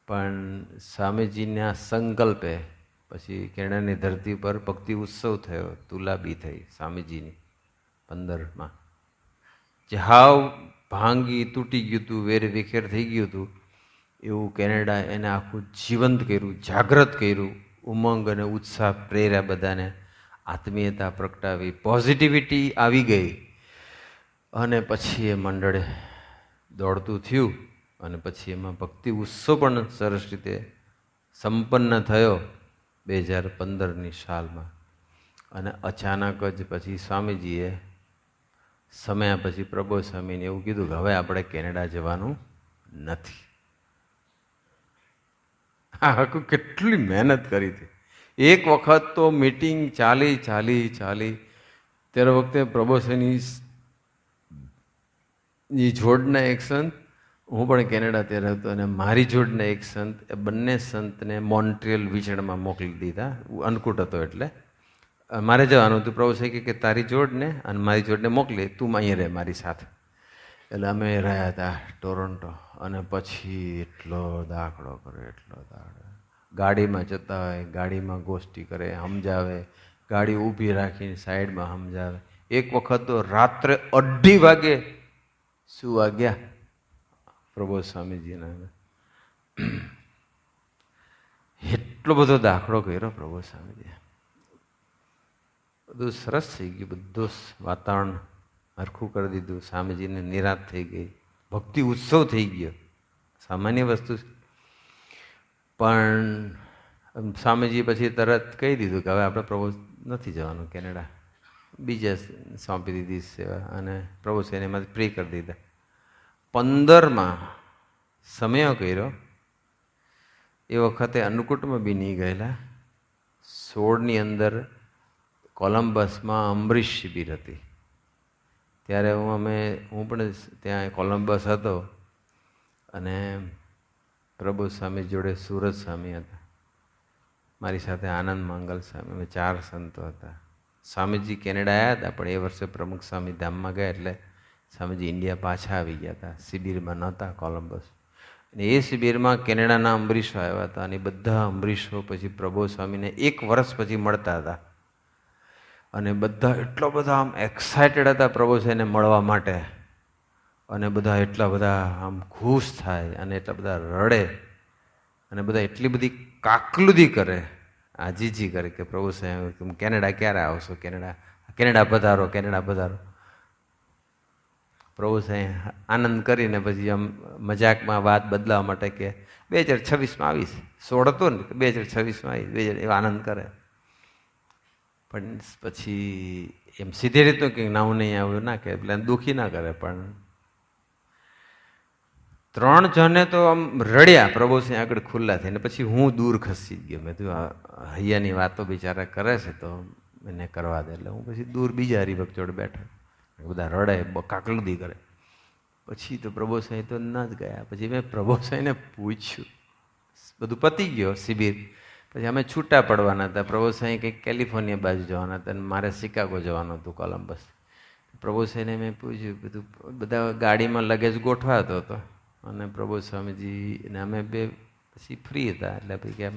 પણ સ્વામીજીના સંકલ્પે પછી કેનેડાની ધરતી પર ભક્તિ ઉત્સવ થયો, તુલાબી થઈ સ્વામીજીની 15માં, જે હાવ ભાંગી તૂટી ગયું હતું, વેરે વિખેર થઈ ગયું હતું, એવું કેનેડા એને આખું જીવંત કર્યું, જાગૃત કર્યું, ઉમંગ અને ઉત્સાહ પ્રેર્યા, બધાને આત્મીયતા પ્રગટાવી, પોઝિટિવિટી આવી ગઈ. અને પછી એ મંડળે દોડતું થયું અને પછી એમાં ભક્તિ ઉત્સવ પણ સરસ રીતે સંપન્ન થયો 2015ની સાલમાં. અને અચાનક જ પછી સ્વામીજીએ સમય પછી પ્રભુ સ્વામીને એવું કીધું કે હવે આપણે કેનેડા જવાનું નથી. આખું કેટલી મહેનત કરી હતી. એક વખત તો મીટિંગ ચાલી ત્યારે વખતે પ્રભુ સ્વામીની જોડના એક સંત, હું પણ કેનેડા ત્યારે હતો, અને મારી જોડના એક સંત, એ બંને સંતને મોન્ટ્રિયલ વિચરણમાં મોકલી દીધા. અન્નકૂટ હતો એટલે મારે જવાનું હતું. પ્રભુ સાહેબ કે તારી જોડને અને મારી જોડને મોકલી, તું અહીંયા રહે મારી સાથે. એટલે અમે રહ્યા હતા ટોરોન્ટો. અને પછી એટલો દાખલો કરે, એટલો દાખલો. ગાડીમાં જતા હોય, ગાડીમાં ગોષ્ઠી કરે, સમજાવે, ગાડી ઊભી રાખીને સાઈડમાં સમજાવે. એક વખત તો રાત્રે 2:30 વાગે સુવા ગયા પ્રભુ સ્વામીજીના. એટલો બધો દાખલો કર્યો પ્રભુ સ્વામીજી. બધું સરસ થઈ ગયું, બધું વાતાવરણ હરખું કરી દીધું. સ્વામીજીને નિરાશ થઈ ગઈ, ભક્તિ ઉત્સવ થઈ ગયો. સામાન્ય વસ્તુ છે. પણ સ્વામીજી પછી તરત કહી દીધું કે હવે આપણે પ્રભુ નથી જવાનું કેનેડા, બીજા સોંપી દીધી સેવા. અને પ્રભુ છે એમાંથી ફ્રી કરી દીધા. 15માં સમય કર્યો. એ વખતે અન્નકૂટમાં બી નહીં ગયેલા. 16ની અંદર કોલમ્બસમાં અમરીશ શિબિર હતી. ત્યારે હું પણ ત્યાં કોલમ્બસ હતો. અને પ્રભુ સ્વામી જોડે સુરત સ્વામી હતા, મારી સાથે આનંદ મંગલ સ્વામી, અમે 4 સંતો હતા. સ્વામીજી કેનેડા આવ્યા હતા, પણ એ વર્ષે પ્રમુખ સ્વામી ધામમાં ગયા એટલે સ્વામીજી ઇન્ડિયા પાછા આવી ગયા હતા. શિબિરમાં નહોતા કોલમ્બસ. અને એ શિબિરમાં કેનેડાના અમરીશો આવ્યા હતા. અને બધા અમરીશો પછી પ્રભુ સ્વામીને 1 વર્ષ પછી મળતા હતા. અને બધા એટલો બધા આમ એક્સાઇટેડ હતા પ્રભુ સ્વામીને મળવા માટે. અને બધા એટલા બધા આમ ખુશ થાય અને એટલા બધા રડે અને બધા એટલી બધી કાકલુદી કરે, આજીજી કરે કે પ્રભુ સાહેબ કેનેડા ક્યારે આવશો, કેનેડા પધારો, કેનેડા પધારો. પ્રભુ સાહેબ આનંદ કરીને પછી આમ મજાકમાં વાત બદલાવા માટે કે 2026માં આવીશ. 16 હતો ને, 2026માં આવીશ, એવો આનંદ કરે. પણ પછી એમ સીધી રીતનું કે ના હું નહીં આવ્યું ના કે, એટલે દુઃખી ના કરે. પણ 3 જણે તો આમ રડ્યા પ્રભુ સિંહ આગળ ખુલ્લા થઈને. પછી હું દૂર ખસી ગયો. મેં કીધું હૈયાની વાતો બિચારા કરે છે તો એને કરવા દે. એટલે હું પછી દૂર બીજા હરિભક્ત જોડે બેઠા. બધા રડે, કાકલુદી કરે. પછી તો પ્રભુ સાંઈ તો ન જ ગયા. પછી મેં પ્રભુ સાંઈને પૂછ્યું, બધું પતી ગયો શિબિર. પછી અમે છૂટા પડવાના હતા. પ્રભુ સાંઈ કંઈક કેલિફોર્નિયા બાજુ જવાના હતા અને મારે શિકાગો જવાનું હતું, કોલમ્બસ. પ્રભુ સાંઈને મેં પૂછ્યું, બધું બધા ગાડીમાં લગેજ ગોઠવાતો હતો. અને પ્રભુ સ્વામીજી અને અમે બે પછી ફ્રી હતા એટલે પછી કેમ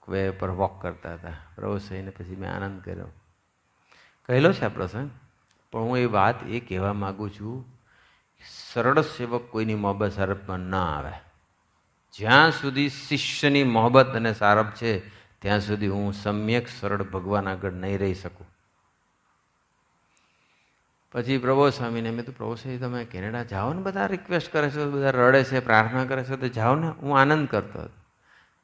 વે પર વોક કરતા હતા. પ્રભુ સ્વામીને પછી મેં આનંદ કર્યો. કહેલો છે આ પ્રસંગ, પણ હું એ વાત એ કહેવા માગું છું, સરળ સેવક કોઈની મોહબ્બત સારપમાં ના આવે. જ્યાં સુધી શિષ્યની મોહબ્બત અને સારપ છે ત્યાં સુધી હું સમ્યક સરળ ભગવાન આગળ નહીં રહી શકું. પછી પ્રભુ સ્વામીને મેં તો પ્રભુ સ્વામી તમે કેનેડા જાઓ ને, બધા રિક્વેસ્ટ કરે છે, બધા રડે છે, પ્રાર્થના કરે છે, તો જાઓ ને. હું આનંદ કરતો હતો.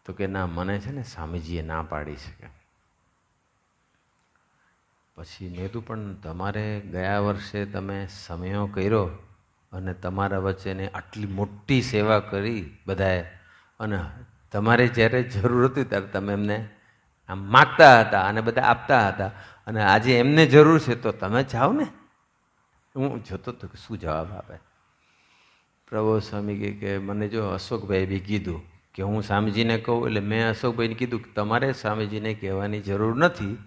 તો કે ના, મને છે ને સ્વામીજીએ ના પાડી શકે. પછી મેં તો પણ તમારે ગયા વર્ષે તમે સમયો કર્યો અને તમારા વચ્ચેને આટલી મોટી સેવા કરી બધાએ, અને તમારે જ્યારે જરૂર હતી ત્યારે તમે એમને આમ માગતા હતા અને બધા આપતા હતા, અને આજે એમને જરૂર છે તો તમે જાઓ ને. હું જોતો હતો કે શું જવાબ આપે. પ્રભુ સ્વામી કે મને જો અશોકભાઈ બી કીધું કે હું સ્વામીજીને કહું, એટલે મેં અશોકભાઈને કીધું કે તમારે સ્વામીજીને કહેવાની જરૂર નથી.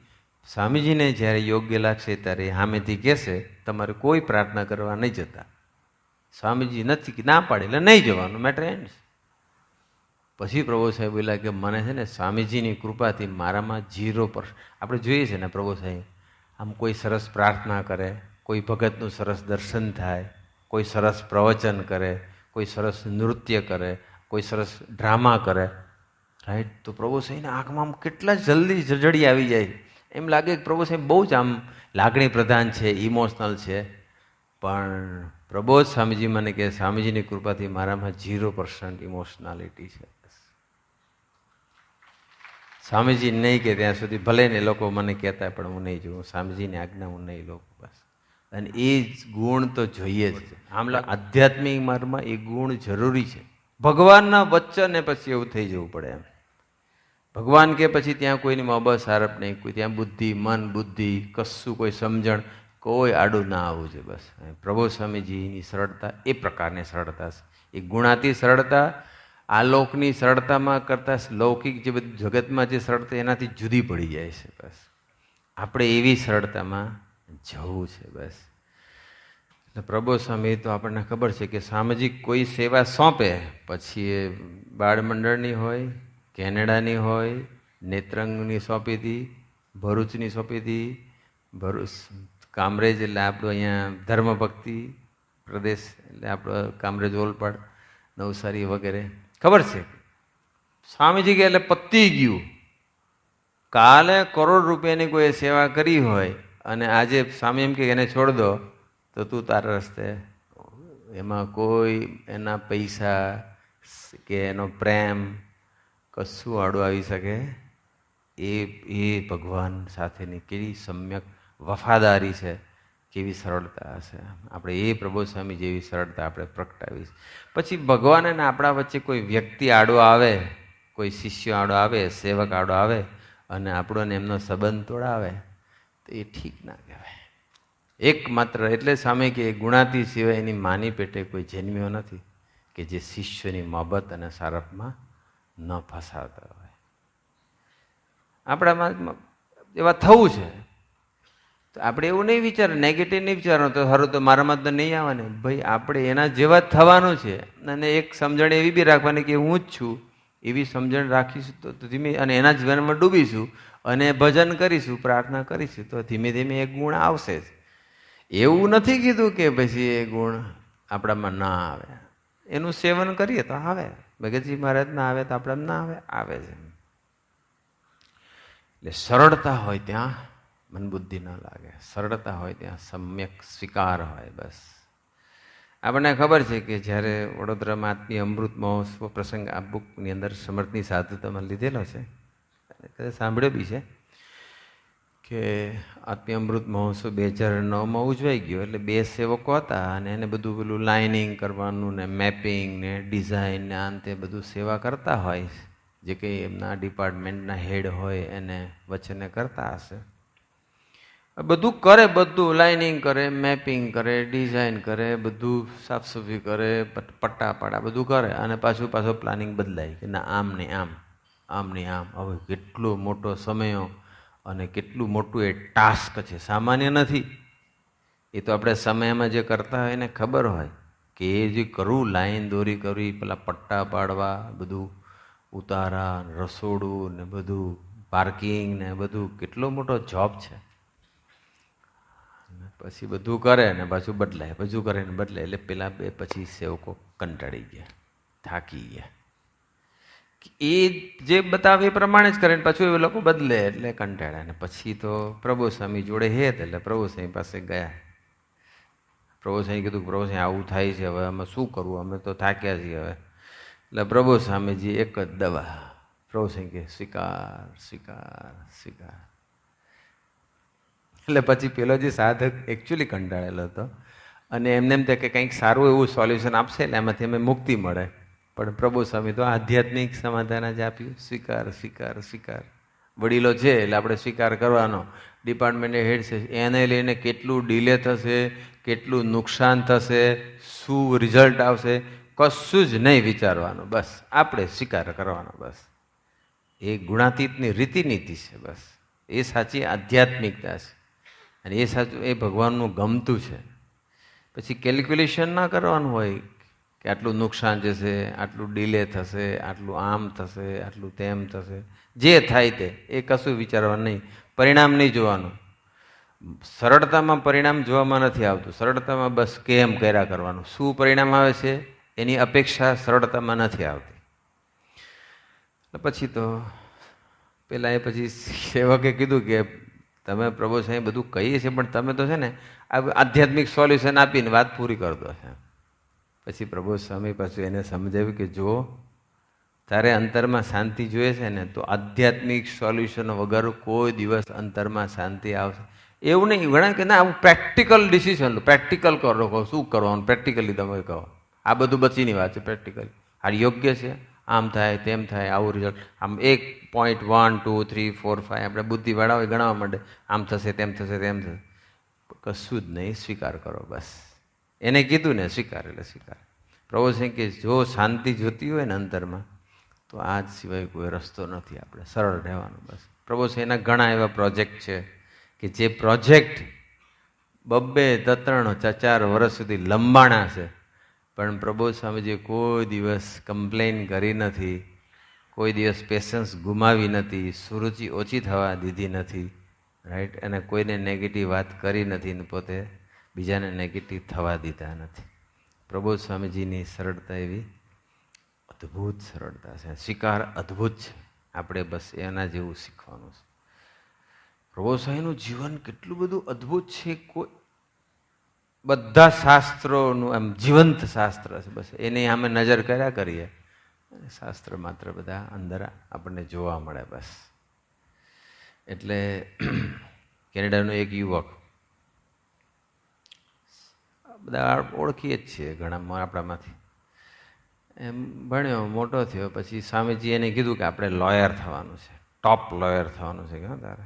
સ્વામીજીને જ્યારે યોગ્ય લાગશે ત્યારે સામેથી કહેશે, તમારે કોઈ પ્રાર્થના કરવા નહીં જતા. સ્વામીજી નથી ના પાડે એટલે નહીં જવાનું, મેટર એન્ડ. પછી પ્રભુ સાહેબ બોલ્યા કે મને છે ને સ્વામીજીની કૃપાથી મારામાં 0%. આપણે જોઈએ છે ને પ્રભુ સાહેબ આમ કોઈ સરસ પ્રાર્થના કરે, કોઈ ભગતનું સરસ દર્શન થાય, કોઈ સરસ પ્રવચન કરે, કોઈ સરસ નૃત્ય કરે, કોઈ સરસ ડ્રામા કરે, રાઈટ? તો પ્રભુ સાંઈના આંખમાં આમ કેટલા જલ્દી જજડી આવી જાય. એમ લાગે કે પ્રભુ સાંઈ બહુ જ આમ લાગણી પ્રધાન છે, ઇમોશનલ છે. પણ પ્રબોધ સ્વામીજી મને કહે, સ્વામીજીની કૃપાથી મારામાં 0% ઇમોશનાલિટી છે. સ્વામીજી નહીં કે ત્યાં સુધી ભલે ને લોકો મને કહેતા, પણ હું નહીં જોઉં. સ્વામીજીની આજ્ઞા હું નહીં લઉં બસ. અને એ જ ગુણ તો જોઈએ જ. આમલા આધ્યાત્મિક માર્ગમાં એ ગુણ જરૂરી છે. ભગવાનના વચને પછી એવું થઈ જવું પડે એમ. ભગવાન કે પછી ત્યાં કોઈની મોહબ્બત સારપ નહીં, કોઈ ત્યાં બુદ્ધિ, મન બુદ્ધિ, કશું કોઈ સમજણ, કોઈ આડું ના આવવું છે બસ. પ્રભુ સ્વામીજીની સરળતા એ પ્રકારની સરળતા છે. એ ગુણાતી સરળતા આ લોકની સરળતામાં કરતાં લૌકિક જે બધું જગતમાં જે સરળતા એનાથી જુદી પડી જાય છે બસ. આપણે એવી સરળતામાં જવું છે બસ. પ્રભુ સ્વામી તો આપણને ખબર છે કે સામાજિક કોઈ સેવા સોંપે, પછી એ બાળમંડળની હોય, કેનેડાની હોય, નેત્રંગની સોંપી હતી, ભરૂચની સોંપી હતી, ભરૂચ કામરેજ એટલે આપણું અહીંયા ધર્મભક્તિ પ્રદેશ એટલે આપણો કામરેજ ઓલપાડ, નવસારી વગેરે. ખબર છે સ્વામીજી કે એટલે પતી ગયું. કાલે કરોડ રૂપિયાની કોઈ સેવા કરી હોય અને આજે સ્વામી એમ કે એને છોડ દો તો તું તારા રસ્તે, એમાં કોઈ એના પૈસા કે એનો પ્રેમ કશું આડું આવી શકે એ ભગવાન સાથેની કેવી સમ્યક વફાદારી છે, કેવી સરળતા હશે. આપણે એ પ્રભુ સ્વામી જેવી સરળતા આપણે પ્રગટાવી. પછી ભગવાન અને આપણા વચ્ચે કોઈ વ્યક્તિ આડો આવે, કોઈ શિષ્ય આડો આવે, સેવક આડો આવે અને આપણો ને એમનો સંબંધ તોડાવે તો એ ઠીક ના કહેવાય. એકમાત્ર એટલે સામે કે ગુણાતી સિવાય એની માની પેટે કોઈ જન્મ્યો નથી કે જે શિષ્યની મોહબ્બત અને સારપમાં ન ફસાવતા હોય. આપણામાં એવા થવું છે તો આપણે એવું નહીં વિચાર, નેગેટિવ નહીં વિચારવાનું તો સારું તો મારામાં તો નહીં આવે ને ભાઈ. આપણે એના જેવા જ થવાનું છે. અને એક સમજણ એવી બી રાખવાની કે હું જ છું, એવી સમજણ રાખીશું તો ધીમે અને એના જીવનમાં ડૂબીશું અને ભજન કરીશું, પ્રાર્થના કરીશું તો ધીમે ધીમે એ ગુણ આવશે જ. એવું નથી કીધું કે પછી એ ગુણ આપણામાં ના આવે. એનું સેવન કરીએ તો આવે. ભગતજી મહારાજ ના આવે તો આપણામાં ના આવે, આવે છે. એટલે સરળતા હોય ત્યાં મન બુદ્ધિ ના લાગે, સરળતા હોય ત્યાં સમ્યક સ્વીકાર હોય બસ. આપણને ખબર છે કે જ્યારે વડોદરામાં આત્મીય અમૃત મહોત્સવ પ્રસંગ આ બુકની અંદર સમર્થની સાધુતામાં લીધેલો છે, કદાચ સાંભળ્યો બી છે કે આત્મીય અમૃત મહોત્સવ 2009માં ઉજવાઈ ગયો. એટલે 2 સેવકો હતા અને એને બધું પેલું લાઇનિંગ કરવાનું ને મેપિંગ ને ડિઝાઇન ને આ તે બધું સેવા કરતા હોય, જે કંઈ એમના ડિપાર્ટમેન્ટના હેડ હોય એને વચ્ચેને કરતા હશે. બધું કરે, બધું લાઇનિંગ કરે, મેપિંગ કરે, ડિઝાઇન કરે, બધું સાફ સફાઈ કરે, પટ્ટા પાડા બધું કરે અને પાછું પ્લાનિંગ બદલાય કે ના આમ ને આમ, આમ ને આમ. હવે કેટલો મોટો સમયો અને કેટલું મોટું એ ટાસ્ક છે, સામાન્ય નથી. એ તો આપણે સમયમાં જે કરતા હોય એને ખબર હોય કે એ જે કરવું, લાઈન દોરી કરવી, પેલા પટ્ટા પાડવા, બધું ઉતારા, રસોડું ને બધું પાર્કિંગ ને બધું કેટલો મોટો જોબ છે. પછી બધું કરે ને પાછું બદલાય, બધું કરે ને બદલાય. એટલે પેલા 2 પછી સેવકો કંટાળી ગયા, થાકી ગયા. એ જે બતાવે એ પ્રમાણે જ કરે ને પાછું એ લોકો બદલે એટલે કંટાળ્યા. ને પછી તો પ્રભુ સ્વામી જોડે હેત એટલે પ્રભુ સ્વામી પાસે ગયા. પ્રભુ સ્વામી કીધું પ્રભુ સ્વામી આવું થાય છે, હવે અમે શું કરવું, અમે તો થાક્યા છીએ હવે. એટલે પ્રભુ સ્વામીજી એક જ દવા, પ્રભુ સ્વામી કે સ્વીકાર સ્વીકાર સ્વીકાર. એટલે પછી પેલો જે સાધક એકચ્યુઅલી કંટાળેલો હતો અને એમને એમ થાય કે કંઈક સારું એવું સોલ્યુશન આપશે એટલે એમાંથી અમે મુક્તિ મળે. પણ પ્રભુ સ્વામી તો આધ્યાત્મિક સમાધાન જ આપ્યું, સ્વીકાર સ્વીકાર સ્વીકાર. વડીલો છે એટલે આપણે સ્વીકાર કરવાનો. ડિપાર્ટમેન્ટે હેડ છે એને લઈને કેટલું ડીલે થશે, કેટલું નુકસાન થશે, શું રિઝલ્ટ આવશે, કશું જ નહીં વિચારવાનું, બસ આપણે સ્વીકાર કરવાનો. બસ એ ગુણાતીતની રીતિનીતિ છે, બસ એ સાચી આધ્યાત્મિકતા છે અને એ સાચું એ ભગવાનનું ગમતું છે. પછી કેલ્ક્યુલેશન ના કરવાનું હોય કે આટલું નુકસાન જશે, આટલું ડીલે થશે, આટલું આમ થશે, આટલું તેમ થશે. જે થાય તે એ કશું વિચારવાનું નહીં, પરિણામ નહીં જોવાનું. સરળતામાં પરિણામ જોવામાં નથી આવતું. સરળતામાં બસ કેમ કર્યા કરવાનું. શું પરિણામ આવે છે એની અપેક્ષા સરળતામાં નથી આવતી. પછી તો પેલા એ પછી સેવકે કીધું કે તમે પ્રભુ સાહેબ બધું કહીએ છીએ, પણ તમે તો છે ને આ આધ્યાત્મિક સોલ્યુશન આપીને વાત પૂરી કરતો છે. પછી પ્રભુ સ્વામી પાછું એને સમજાવ્યું કે જો તારે અંતરમાં શાંતિ જોઈએ છે ને, તો આધ્યાત્મિક સોલ્યુશન વગર કોઈ દિવસ અંતરમાં શાંતિ આવશે એવું નહીં. ઘણા કે ના, આવું પ્રેક્ટિકલ ડિસિઝન લો, પ્રેક્ટિકલ કરો, શું કરવાનું પ્રેક્ટિકલી તમે કહો. આ બધું બચીની વાત છે. પ્રેક્ટિકલી આ યોગ્ય છે, આમ થાય તેમ થાય, આવું રિઝલ્ટ, આમ 1.1 2 3 4 5 આપણે બુદ્ધિવાળા હોય ગણવા માંડે, આમ થશે તેમ થશે તેમ થશે. કશું જ નહીં, સ્વીકાર કરો બસ. એને કીધું ને સ્વીકાર એટલે સ્વીકાર. પ્રભુ છે કે જો શાંતિ જોતી હોય ને અંતરમાં, તો આ જ સિવાય કોઈ રસ્તો નથી. આપણે સરળ રહેવાનું બસ. પ્રભુ છે એના ઘણા એવા પ્રોજેક્ટ છે કે જે પ્રોજેક્ટ 2 3 4 વર્ષ સુધી લંબાણા છે, પણ પ્રભુ સ્વામીજીએ કોઈ દિવસ કમ્પ્લેન કરી નથી, કોઈ દિવસ પેશન્સ ગુમાવી નથી, સુરુચિ ઓછી થવા દીધી નથી, રાઈટ. અને કોઈને નેગેટિવ વાત કરી નથી ને પોતે બીજાને નેગેટિવ થવા દીધા નથી. પ્રભુ સ્વામીજીની સરળતા એવી અદ્ભુત સરળતા છે. સ્વીકાર અદ્ભુત છે. આપણે બસ એના જેવું શીખવાનું છે. પ્રભુ સ્વામીનું જીવન કેટલું બધું અદ્ભુત છે. કોઈ બધા શાસ્ત્રોનું એમ જીવંત શાસ્ત્ર છે. બસ એની અમે નજર કર્યા કરીએ, શાસ્ત્ર માત્ર બધા અંદર આપણને જોવા મળે બસ. એટલે કેનેડાનો એક યુવક, બધા ઓળખીએ જ છીએ ઘણા આપણામાંથી, એમ ભણ્યો મોટો થયો. પછી સ્વામીજી એને કીધું કે આપણે લોયર થવાનું છે, ટોપ લોયર થવાનું છે. કે તારે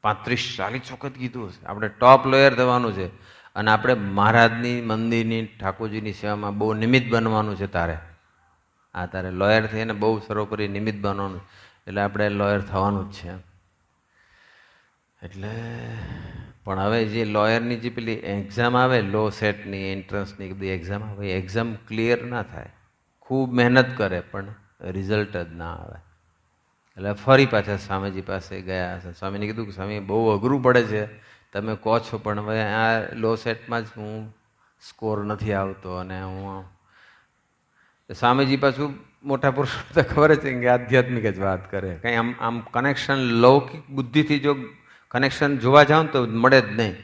35-40 વખત કીધું હશે આપણે ટોપ લોયર થવાનું છે, અને આપણે મહારાજની મંદિરની ઠાકોરજીની સેવામાં બહુ નિમિત્ત બનવાનું છે. તારે લોયર થઈને બહુ સર્વોપરી નિમિત્ત બનવાનું, એટલે આપણે લોયર થવાનું જ છે. એટલે પણ હવે જે લોયરની જે પેલી એક્ઝામ આવે, લો સેટની, એન્ટ્રન્સની બધી એક્ઝામ આવે, એ એક્ઝામ ક્લિયર ના થાય, ખૂબ મહેનત કરે પણ રિઝલ્ટ જ ના આવે. એટલે ફરી પાછા સ્વામીજી પાસે ગયા. સ્વામીને કીધું કે સ્વામી બહુ અઘરું પડે છે, તમે કહો છો, પણ હવે આ લો સેટમાં જ હું સ્કોર નથી આવતો. અને હું સ્વામીજી પાછું મોટા પુરુષ તો ખબર છે કે આધ્યાત્મિક જ વાત કરે, કંઈ આમ કનેક્શન લૌકિક બુદ્ધિથી જો કનેક્શન જોવા જાઓ તો મળે જ નહીં.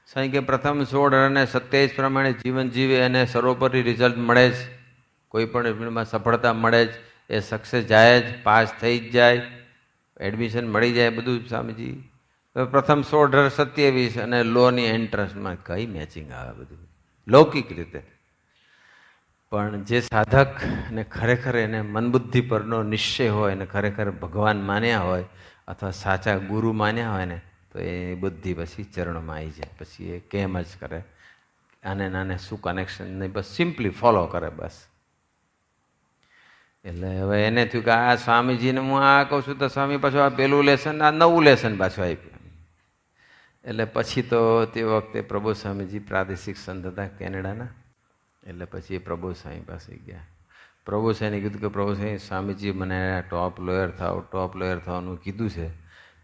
સ્વામી કે પ્રથમ 16 અને 27 પ્રમાણે જીવન જીવે અને સર્વોપરી રિઝલ્ટ મળે જ, કોઈ પણ ફિલ્ડમાં સફળતા મળે જ, એ સક્સેસ જાય જ, પાસ થઈ જ જાય, એડમિશન મળી જાય, બધું. સ્વામીજી પ્રથમ 16 27 અને લોની એન્ટ્રન્સમાં કઈ મેચિંગ આવે બધું લૌકિક રીતે. પણ જે સાધક ને ખરેખર એને મનબુદ્ધિ પરનો નિશ્ચય હોય ને ખરેખર ભગવાન માન્યા હોય અથવા સાચા ગુરુ માન્યા હોય ને, તો એ બુદ્ધિ પછી ચરણમાં આવી જાય. પછી એ કેમ જ કરે, આને નાને શું કનેક્શન નહીં, બસ સિમ્પલી ફોલો કરે બસ. એટલે હવે એને થયું કે આ સ્વામીજીને હું આ કહું છું તો સ્વામી પાછું આ પેલું લેસન, આ નવું લેસન પાછું આપ્યું. એટલે પછી તો તે વખતે પ્રભુ સ્વામીજી પ્રાદેશિક સંત હતા કેનેડાના. એટલે પછી એ પ્રભુ સ્વામી પાસે ગયા. પ્રભુ સ્વામીને કીધું કે પ્રભુ સ્વામી, સ્વામીજી મને ટોપ લોયર થવાનું કીધું છે,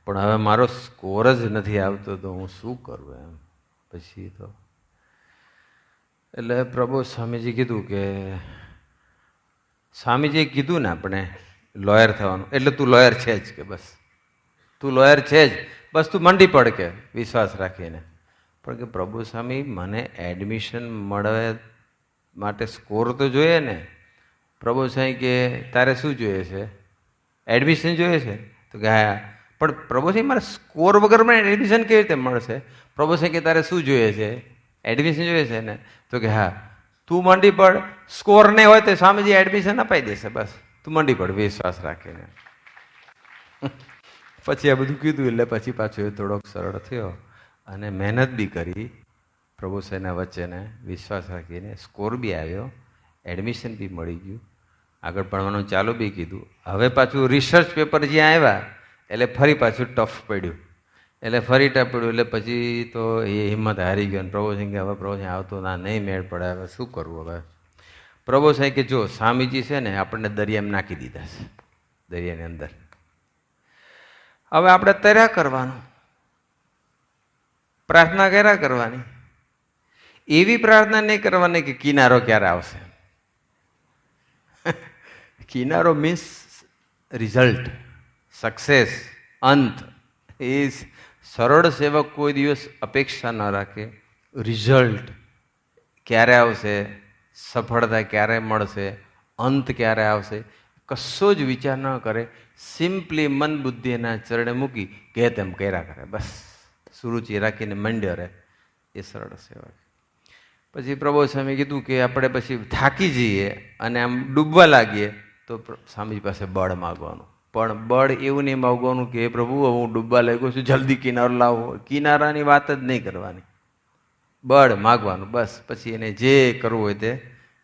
પણ હવે મારો સ્કોર જ નથી આવતો, તો હું શું કરું એમ. પછી તો એટલે પ્રભુ સ્વામીજી કીધું કે સ્વામીજીએ કીધું ને આપણે લોયર થવાનું, એટલે તું લોયર છે જ, કે બસ તું લોયર છે જ, બસ તું મંડી પડ કે વિશ્વાસ રાખીને. પણ કે પ્રભુ સ્વામી મને એડમિશન મળે માટે સ્કોર તો જોઈએ ને. પ્રભુ સ્વામી કે તારે શું જોઈએ છે? એડમિશન જોઈએ છે? તો કે હા. પણ પ્રભુ સ્વામી મારે સ્કોર વગર મને એડમિશન કેવી રીતે મળશે? પ્રભુ સ્વામી કે તારે શું જોઈએ છે? એડમિશન જોઈએ છે ને? તો કે હા. તું મંડી પડ, સ્કોર નહીં હોય તો સ્વામીજી એડમિશન અપાઈ દેશે, બસ તું મંડી પડ વિશ્વાસ રાખીને. પછી આ બધું કીધું એટલે પછી પાછો એ થોડોક સરળ થયો અને મહેનત બી કરી પ્રભુ સાહેબના વચ્ચેને વિશ્વાસ રાખીને. સ્કોર બી આવ્યો, એડમિશન બી મળી ગયું, આગળ ભણવાનું ચાલુ બી કીધું. હવે પાછું રિસર્ચ પેપર જ્યાં આવ્યા એટલે ફરી પાછું ટફ પડ્યું. એટલે પછી તો એ હિંમત હારી ગયો. અને પ્રભુ સાહેબ કે હવે પ્રભુ સાહેબ આવતો ના, નહીં મેળ પડે, હવે શું કરવું? હવે પ્રભુ સાહેબ કે જો સ્વામીજી છે ને આપણને દરિયામાં નાખી દીધા છે, દરિયાની અંદર. હવે આપણે તર્યા કરવાનું. પ્રાર્થના કર્યા કરવાની. એવી પ્રાર્થના નહીં કરવાની કે કિનારો ક્યારે આવશે. કિનારો મીન્સ રિઝલ્ટ, સક્સેસ, અંત. એ સરળ સેવક કોઈ દિવસ અપેક્ષા ન રાખે. રિઝલ્ટ ક્યારે આવશે, સફળતા ક્યારે મળશે, અંત ક્યારે આવશે, કશો જ વિચાર ન કરે. સિમ્પલી મન બુદ્ધિ એના ચરણે મૂકી કે તેમ કર્યા કરે, બસ સુરુચિ રાખીને મંડ્યો રહે. એ સરળ સેવા. પછી પ્રભુ સ્વામી કીધું કે આપણે પછી થાકી જઈએ અને આમ ડૂબવા લાગીએ તો સ્વામીજી પાસે બળ માગવાનું. પણ બળ એવું નહીં માગવાનું કે પ્રભુ હું ડૂબવા લાગ્યો છું, જલ્દી કિનારો લાવો. કિનારાની વાત જ નહીં કરવાની, બળ માગવાનું બસ. પછી એને જે કરવું હોય તે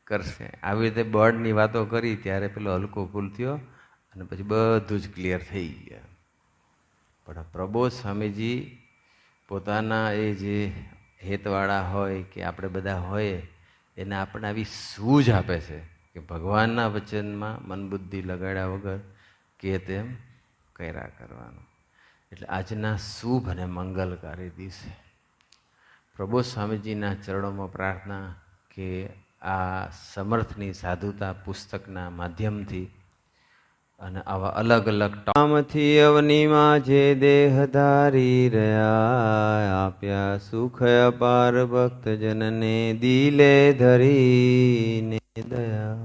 કરશે. આવી રીતે બળની વાતો કરી ત્યારે પેલો હલકો ફૂલ થયો અને પછી બધું જ ક્લિયર થઈ ગયા. પણ પ્રબોધ સ્વામીજી પોતાના એ જે હેતવાળા હોય કે આપણે બધા હોય એને આપણને આવી સૂઝ આપે છે કે ભગવાનના વચનમાં મનબુદ્ધિ લગાડ્યા વગર કે તેમ કર્યા કરવાનું. એટલે આજના શુભ અને મંગલકારી દિવસે પ્રબોધ સ્વામીજીના ચરણોમાં પ્રાર્થના કે આ સમર્થની સાધુતા પુસ્તકના માધ્યમથી અને આવા અલગ અલગ ટામથી અવનીમાં જે દેહ ધારી રહ્યા આપ્યા સુખ અપાર ભક્તજનને દિલે ધરીને દયા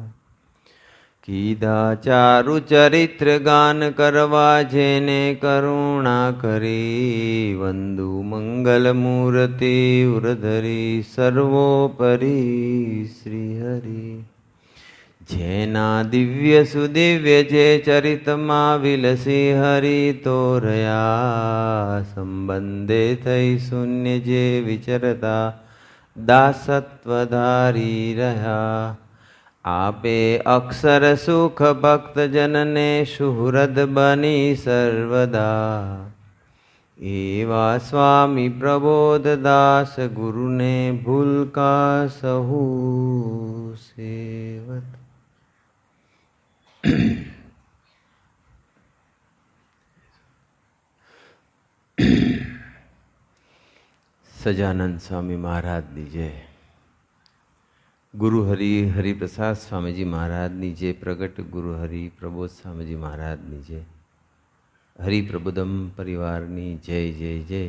કીધા ચારુ ચરિત્ર ગાન કરવા જેને કરુણા કરી વંદુ મંગલ મૂર્તિ ઉરધરી સર્વોપરી શ્રી હરિ જેના દિવ્ય સુદિવ્ય જે ચરિતમાં વિલસી હરિ તો રહ્યા સંબંધે થઈ શૂન્ય જે વિચરતા દાસત્વ ધારી રહ્યા આપે અક્ષર સુખ ભક્તજનને સુહૃદ બની સર્વદા એવા સ્વામી પ્રબોધદાસ ગુરુને ભૂલકા સહુ સેવત. સજાનંદ સ્વામી મહારાજની જય. ગુરુ હરિપ્રસાદ સ્વામીજી મહારાજની જય. પ્રગટ ગુરુ હરિ પ્રબોધ સ્વામીજી મહારાજની જય. હરિપ્રબોધમ પરિવારની જય જય જય.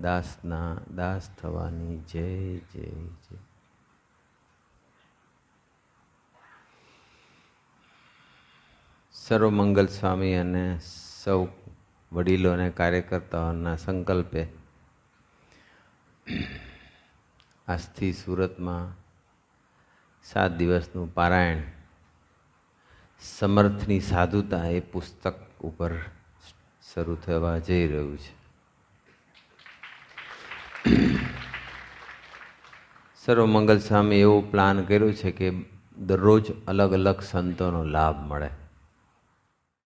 દાસના દાસ થવાની જય જય જય. સર્વમંગલ સ્વામી અને સૌ વડીલો અને કાર્યકર્તાઓના સંકલ્પે આજથી સુરતમાં 7 દિવસનું પારાયણ સમર્થની સાધુતા એ પુસ્તક ઉપર શરૂ થવા જઈ રહ્યું છે. સર્વમંગલ સ્વામી એવો પ્લાન કર્યો છે કે દરરોજ અલગ અલગ સંતોનો લાભ મળે.